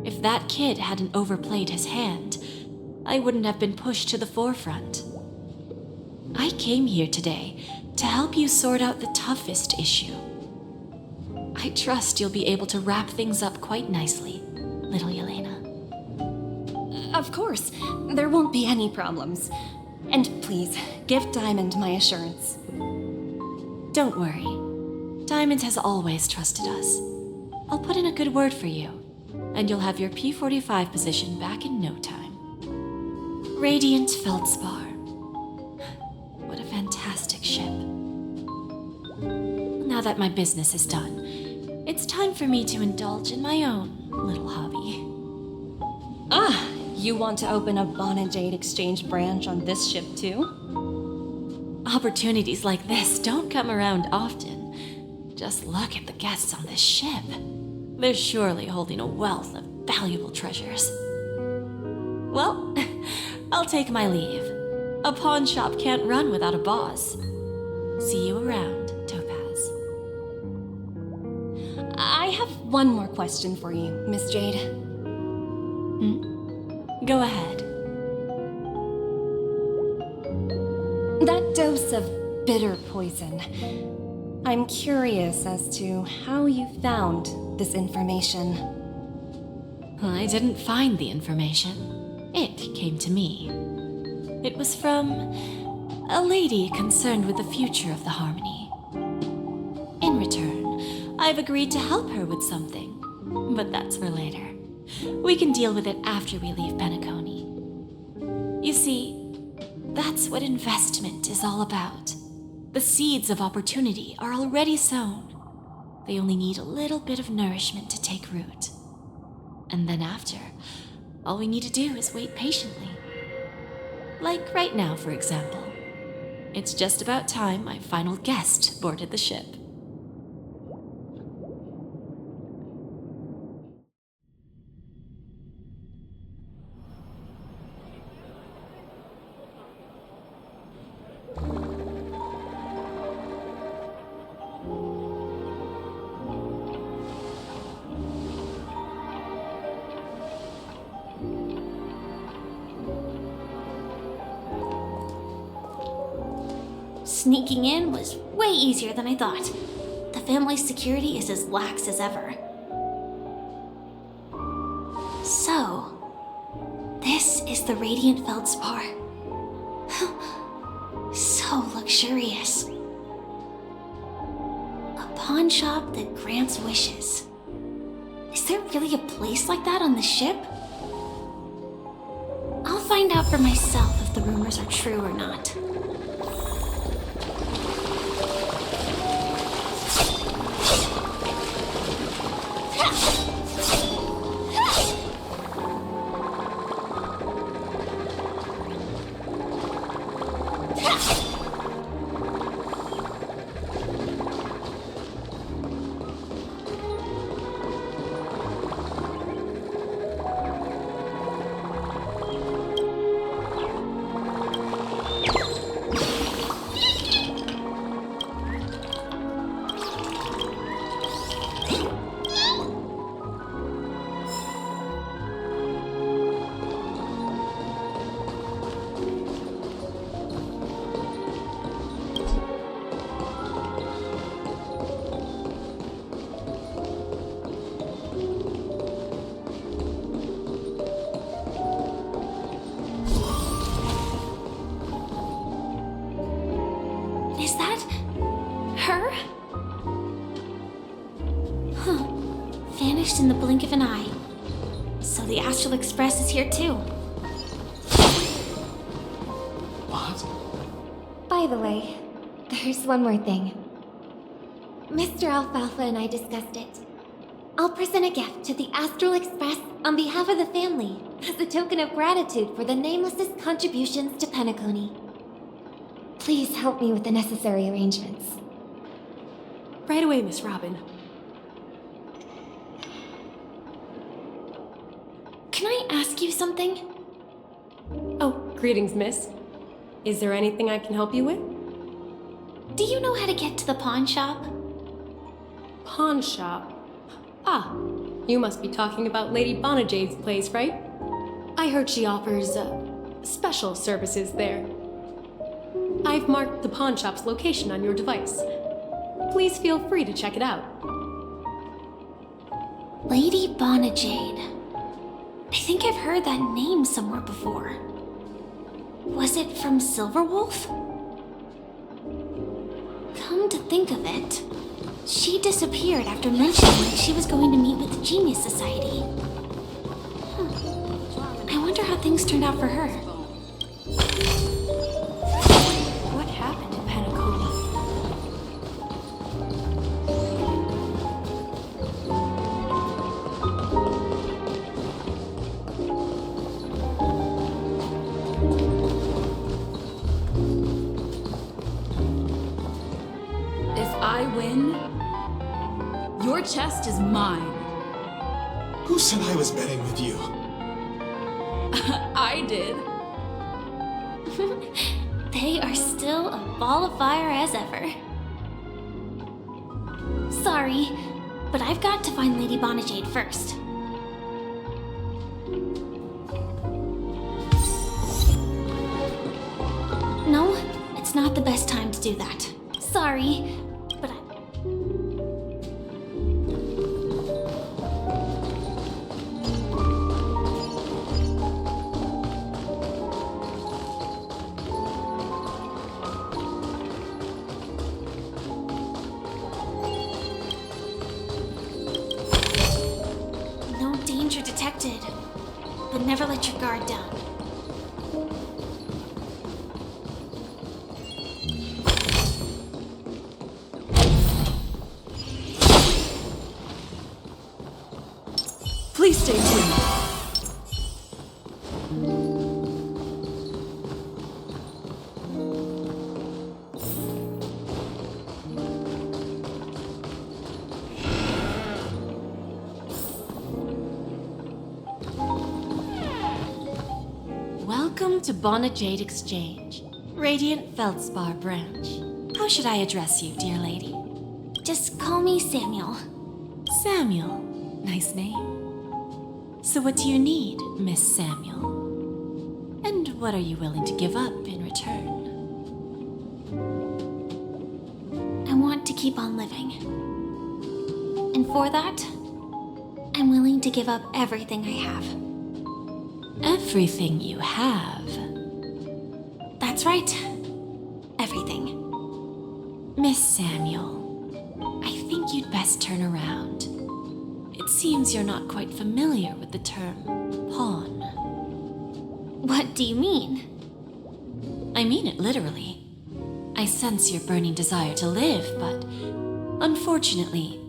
If that kid hadn't overplayed his hand, I wouldn't have been pushed to the forefront. I came here today to help you sort out the toughest issue. I trust you'll be able to wrap things up quite nicely, little Yelena. Of course. There won't be any problems. And please, give Diamond my assurance. Don't worry. Diamond has always trusted us. I'll put in a good word for you, and you'll have your P-45 position back in no time. Radiant Feldspar. What a fantastic ship. Now that my business is done, it's time for me to indulge in my own little hobby. Ah, you want to open a Bonajade exchange branch on this ship too? Opportunities like this don't come around often. Just look at the guests on this ship. They're surely holding a wealth of valuable treasures. Well, I'll take my leave. A pawn shop can't run without a boss. See you around, Topaz. I have one more question for you, Miss Jade. Go ahead. That dose of bitter poison. I'm curious as to how you found this information. I didn't find the information. It came to me. It was from a lady concerned with the future of the Harmony. In return, I've agreed to help her with something, but that's for later. We can deal with it after we leave PENACONY. You see, that's what investment is all about. The seeds of opportunity are already sown. They only need a little bit of nourishment to take root. And then after, all we need to do is wait patiently. Like right now, for example. It's just about time my final guest boarded the ship. Sneaking in was way easier than I thought. The family's security is as lax as ever. So, this is the Radiant Feldspar. So luxurious. A pawn shop that grants wishes. Is there really a place like that on the ship? I'll find out for myself if the rumors are true or not. Is that her? Huh. Vanished in the blink of an eye. So the Astral Express is here too. What? By the way, there's one more thing. Mr. Alfalfa and I discussed it. I'll present a gift to the Astral Express on behalf of the family as a token of gratitude for the Nameless's contributions to PENACONY. Please help me with the necessary arrangements. Right away, Miss Robin. Can I ask you something? Oh, greetings, miss. Is there anything I can help you with? Do you know how to get to the pawn shop? Pawn shop. Ah, you must be talking about Lady Bonajade's place, right? I heard she offers, special services there. I've marked the pawn shop's location on your device. Please feel free to check it out. Lady Bonajade. I think I've heard that name somewhere before. Was it from Silverwolf? Come to think of it, she disappeared after mentioning that she was going to meet with the Genius Society. I wonder how things turned out for her. What happened to Penacony? If I win, your chest is mine. Who said I was betting with you? I did. They are still a ball of fire as ever. Sorry, but I've got to find Lady Bonajade first. No, it's not the best time to do that. Sorry, but no danger detected, but never let your guard down. Please stay tuned. Welcome to Bonajade Exchange, Radiant Feldspar branch. How should I address you, dear lady? Just call me Samuel. Samuel. Nice name. So what do you need, Miss Samuel? And what are you willing to give up in return? I want to keep on living. And for that, I'm willing to give up everything I have. Everything you have? That's right. Everything. Miss Samuel, I think you'd best turn around. It seems you're not quite familiar with the term pawn. What do you mean? I mean it literally. I sense your burning desire to live, but unfortunately,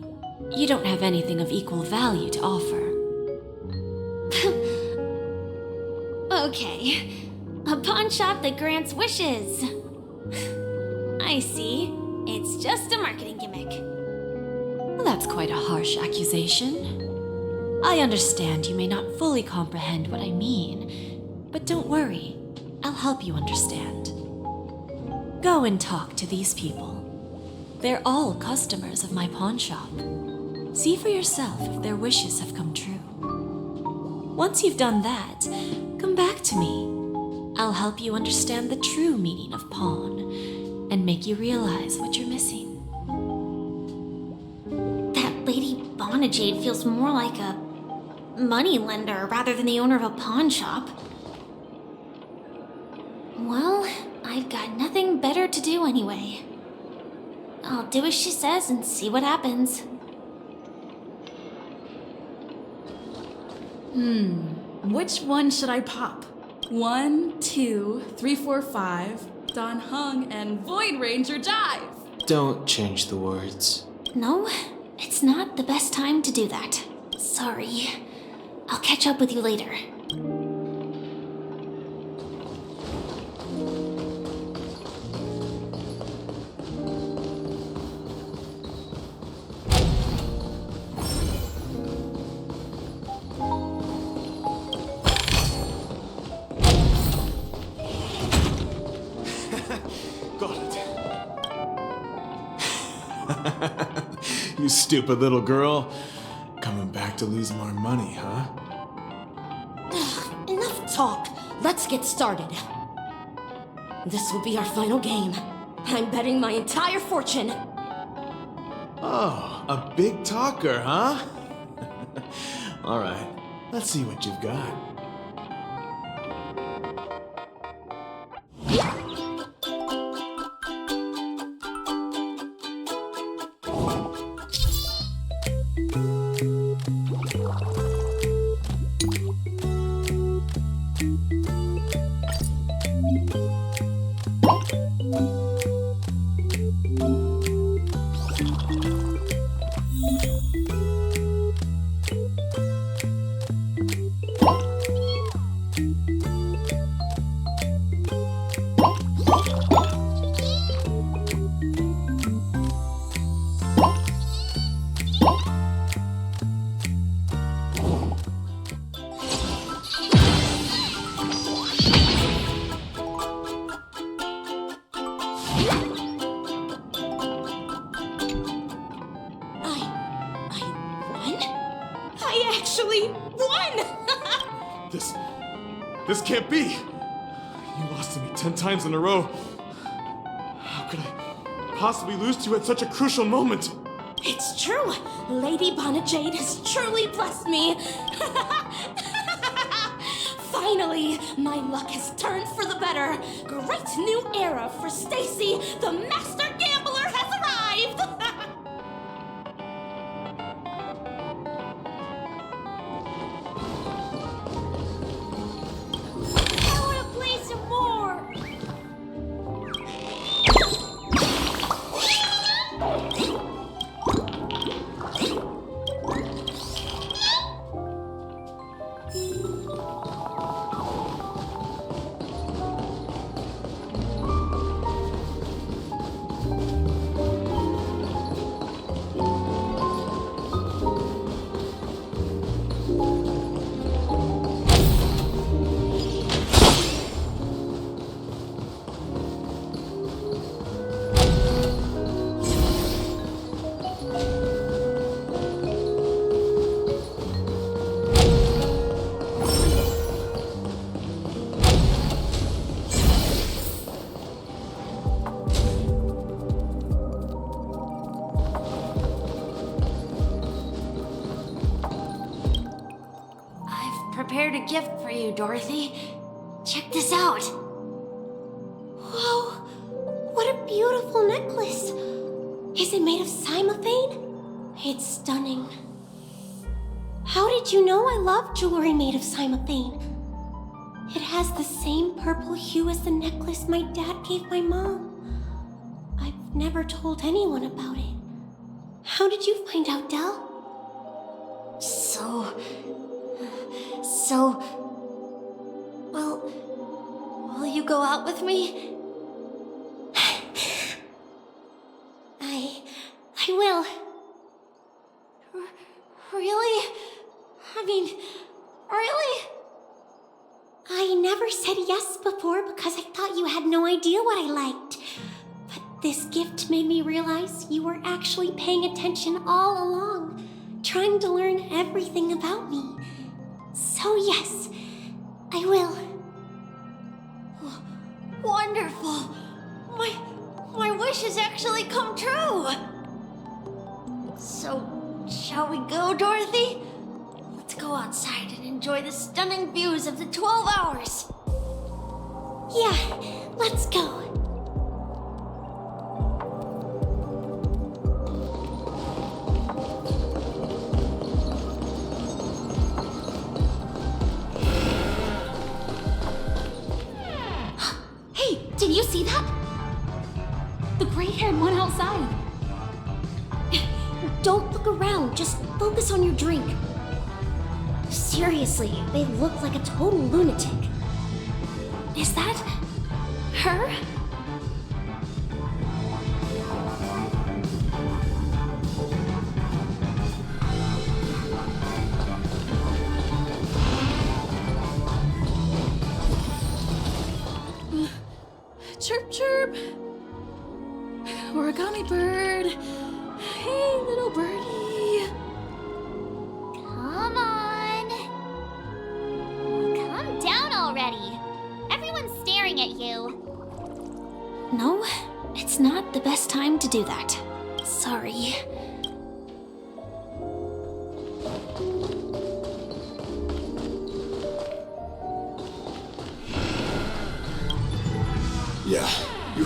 you don't have anything of equal value to offer. Okay. A pawn shop that grants wishes. I see. It's just a marketing gimmick. Well, that's quite a harsh accusation. I understand you may not fully comprehend what I mean, but don't worry. I'll help you understand. Go and talk to these people. They're all customers of my pawn shop. See for yourself if their wishes have come true. Once you've done that, come back to me. I'll help you understand the true meaning of pawn and make you realize what you're missing. That Lady Bonajade feels more like a money lender rather than the owner of a pawn shop. Well, I've got nothing better to do anyway. I'll do as she says and see what happens. Which one should I pop? 1, 2, 3, 4, 5. Don Hung and Void Ranger Jive. Don't change the words. No, it's not the best time to do that. Sorry. I'll catch up with you later. You stupid little girl. Coming back to lose more money, huh? Enough talk. Let's get started. This will be our final game. I'm betting my entire fortune. Oh, a big talker, huh? All right. Let's see what you've got. I actually won! This can't be! You lost to me 10 times in a row. How could I possibly lose to you at such a crucial moment? It's true! Lady Bonajade has truly blessed me! Finally, my luck has turned for the better. Great new era for Stacy. The master gambler has arrived! I want to play some more! Prepared a gift for you, Dorothy. Check this out. Whoa! What a beautiful necklace! Is it made of cymophane? It's stunning. How did you know I love jewelry made of cymophane? It has the same purple hue as the necklace my dad gave my mom. I've never told anyone about it. How did you find out, Del? Well, will you go out with me? I will. Really? I mean, really? I never said yes before because I thought you had no idea what I liked. But this gift made me realize you were actually paying attention all along, trying to learn everything about me. So yes, I will. Wonderful! My wish has actually come true! So, shall we go, Dorothy? Let's go outside and enjoy the stunning views of the 12 hours! Yeah, let's go. Did you see that? The gray-haired one outside. Don't look around, just focus on your drink. Seriously, they look like a total lunatic. Is that her? Chirp, chirp. Origami bird. Hey, little birdie. Come on. Calm down already. Everyone's staring at you. No, it's not the best time to do that. Sorry.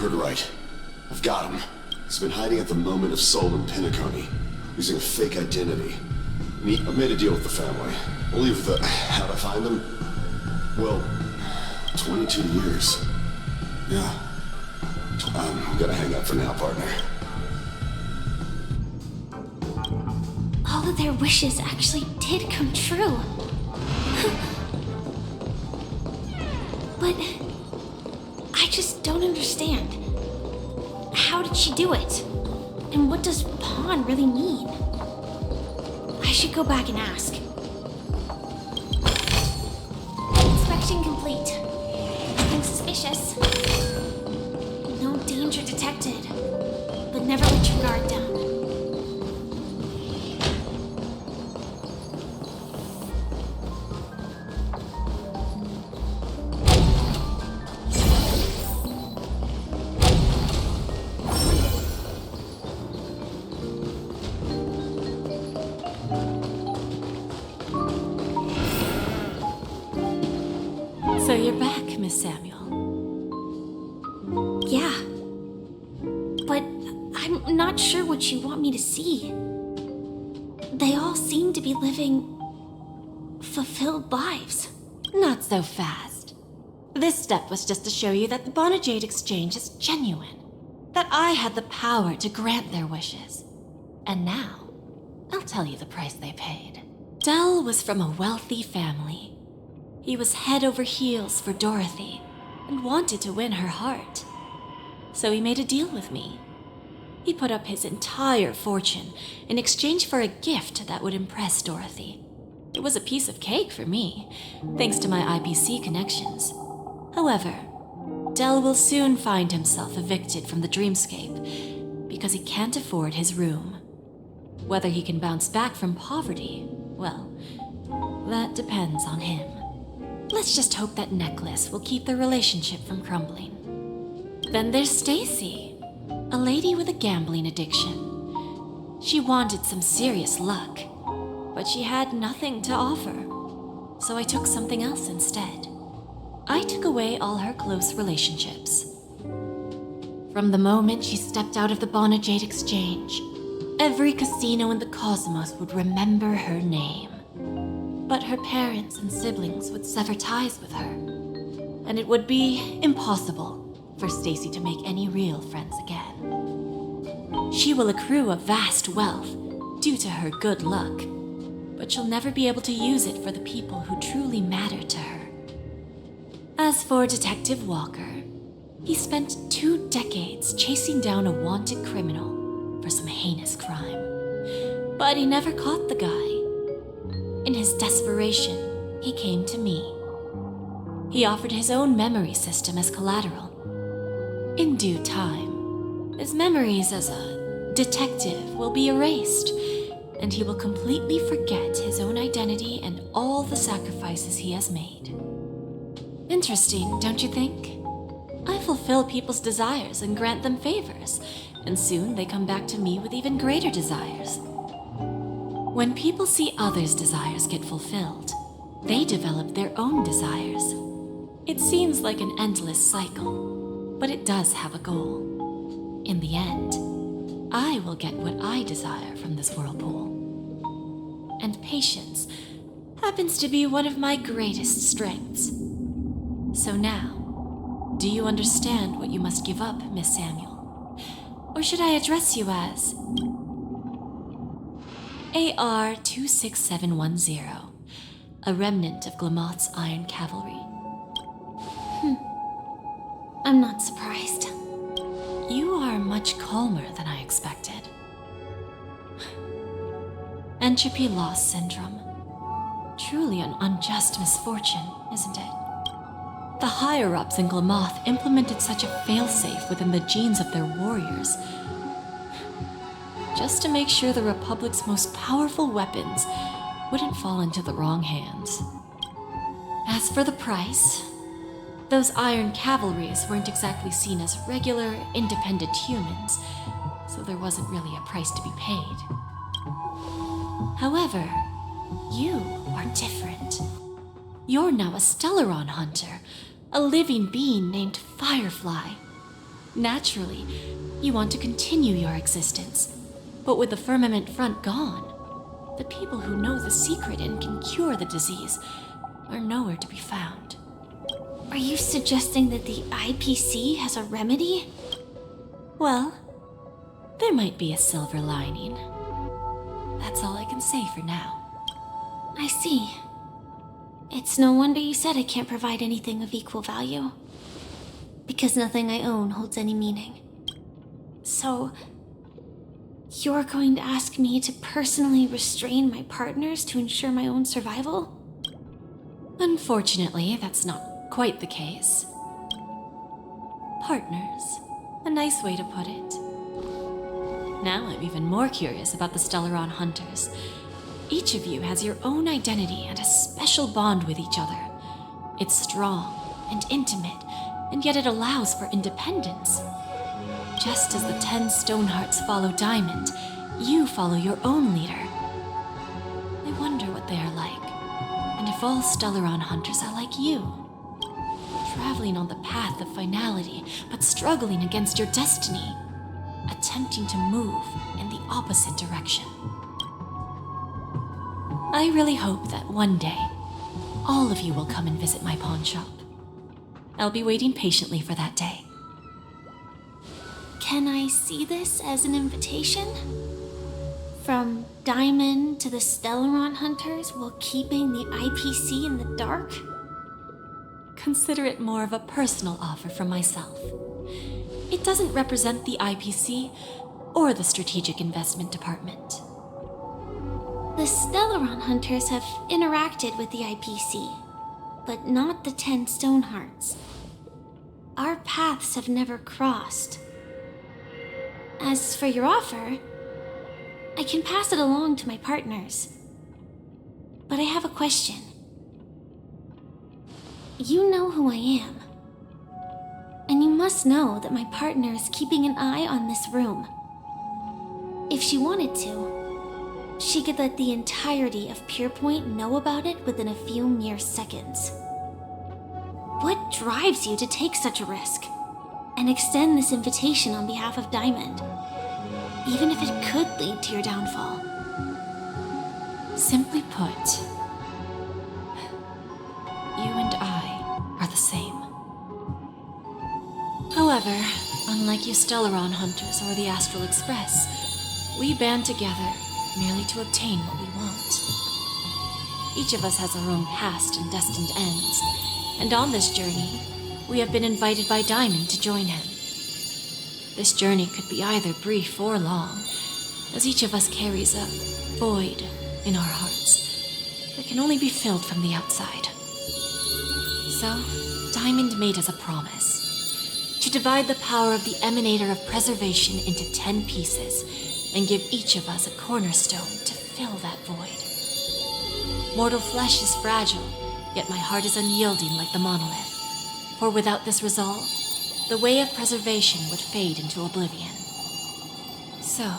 heard right. I've got him. He's been hiding at the moment of soul in PENACONY, using a fake identity. I've made a deal with the family. We'll leave the how to find him. Well, 22 years. Yeah. I'm gonna hang up for now, partner. All of their wishes actually did come true. But I just don't understand. How did she do it? And what does pawn really mean? I should go back and ask. Inspection complete. Nothing suspicious. No danger detected. But never let your guard down. So you're back, Miss Samuel. Yeah. But I'm not sure what you want me to see. They all seem to be living fulfilled lives. Not so fast. This step was just to show you that the Bonajade exchange is genuine. That I had the power to grant their wishes. And now, I'll tell you the price they paid. Dell was from a wealthy family. He was head over heels for Dorothy and wanted to win her heart. So he made a deal with me. He put up his entire fortune in exchange for a gift that would impress Dorothy. It was a piece of cake for me, thanks to my IPC connections. However, Dell will soon find himself evicted from the dreamscape because he can't afford his room. Whether he can bounce back from poverty, well, that depends on him. Let's just hope that necklace will keep their relationship from crumbling. Then there's Stacy, a lady with a gambling addiction. She wanted some serious luck, but she had nothing to offer. So I took something else instead. I took away all her close relationships. From the moment she stepped out of the Bonajade exchange, every casino in the cosmos would remember her name. But her parents and siblings would sever ties with her, and it would be impossible for Stacy to make any real friends again. She will accrue a vast wealth due to her good luck, but she'll never be able to use it for the people who truly matter to her. As for Detective Walker, he spent 2 decades chasing down a wanted criminal for some heinous crime, but he never caught the guy. In his desperation, he came to me. He offered his own memory system as collateral. In due time, his memories as a detective will be erased, and he will completely forget his own identity and all the sacrifices he has made. Interesting, don't you think? I fulfill people's desires and grant them favors, and soon they come back to me with even greater desires. When people see others' desires get fulfilled, they develop their own desires. It seems like an endless cycle, but it does have a goal. In the end, I will get what I desire from this whirlpool. And patience happens to be one of my greatest strengths. So now, do you understand what you must give up, Miss Samuel? Or should I address you as AR 26710, a remnant of Glamoth's Iron Cavalry? I'm not surprised. You are much calmer than I expected. Entropy loss syndrome. Truly an unjust misfortune, isn't it? The higher-ups in Glamoth implemented such a failsafe within the genes of their warriors, just to make sure the Republic's most powerful weapons wouldn't fall into the wrong hands. As for the price, those Iron Cavalries weren't exactly seen as regular, independent humans, so there wasn't really a price to be paid. However, you are different. You're now a Stellaron hunter, a living being named Firefly. Naturally, you want to continue your existence. But with the firmament front gone, the people who know the secret and can cure the disease are nowhere to be found. Are you suggesting that the IPC has a remedy? Well, there might be a silver lining. That's all I can say for now. I see. It's no wonder you said I can't provide anything of equal value. Because nothing I own holds any meaning. So, you're going to ask me to personally restrain my partners to ensure my own survival? Unfortunately, that's not quite the case. Partners. A nice way to put it. Now I'm even more curious about the Stellaron Hunters. Each of you has your own identity and a special bond with each other. It's strong and intimate, and yet it allows for independence. Just as the 10 Stonehearts follow Diamond, you follow your own leader. I wonder what they are like, and if all Stellaron Hunters are like you. Traveling on the path of finality, but struggling against your destiny. Attempting to move in the opposite direction. I really hope that one day, all of you will come and visit my pawn shop. I'll be waiting patiently for that day. Can I see this as an invitation? From Diamond to the Stellaron Hunters while keeping the IPC in the dark? Consider it more of a personal offer from myself. It doesn't represent the IPC or the Strategic Investment Department. The Stellaron Hunters have interacted with the IPC, but not the 10 Stonehearts. Our paths have never crossed. As for your offer, I can pass it along to my partners. But I have a question. You know who I am. And you must know that my partner is keeping an eye on this room. If she wanted to, she could let the entirety of Pierpoint know about it within a few mere seconds. What drives you to take such a risk and extend this invitation on behalf of Diamond, even if it could lead to your downfall? Simply put, you and I are the same. However, unlike you Stellaron Hunters or the Astral Express, we band together merely to obtain what we want. Each of us has our own past and destined ends, and on this journey, we have been invited by Diamond to join him. This journey could be either brief or long, as each of us carries a void in our hearts that can only be filled from the outside. So, Diamond made us a promise to divide the power of the Emanator of Preservation into 10 pieces and give each of us a cornerstone to fill that void. Mortal flesh is fragile, yet my heart is unyielding like the monolith. For without this resolve, the way of preservation would fade into oblivion. So,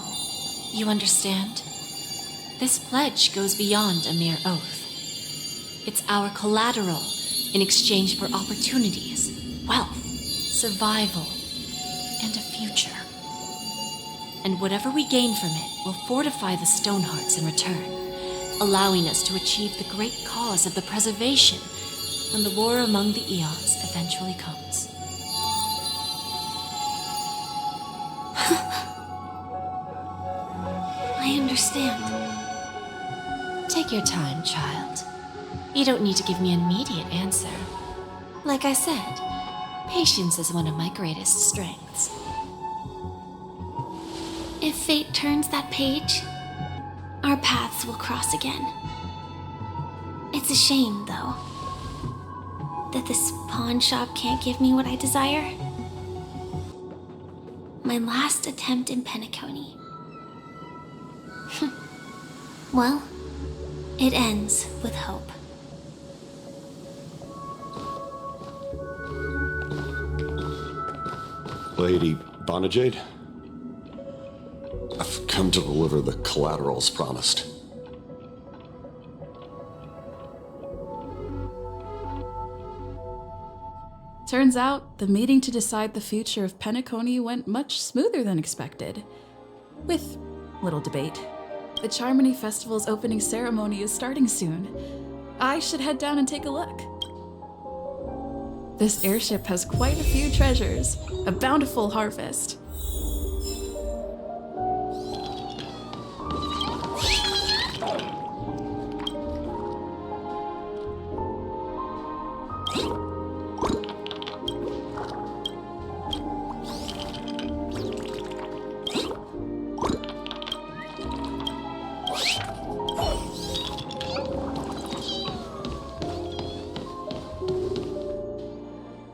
you understand? This pledge goes beyond a mere oath. It's our collateral in exchange for opportunities, wealth, survival, and a future. And whatever we gain from it will fortify the Stonehearts in return, allowing us to achieve the great cause of the preservation when the war among the eons eventually comes. I understand. Take your time, child. You don't need to give me an immediate answer. Like I said, patience is one of my greatest strengths. If fate turns that page, our paths will cross again. It's a shame, though, that this pawn shop can't give me what I desire. My last attempt in PENACONY. Well, it ends with hope. Lady Bonajade? I've come to deliver the collaterals promised. Turns out, the meeting to decide the future of PENACONY went much smoother than expected. With little debate. The Charmony Festival's opening ceremony is starting soon. I should head down and take a look. This airship has quite a few treasures, a bountiful harvest.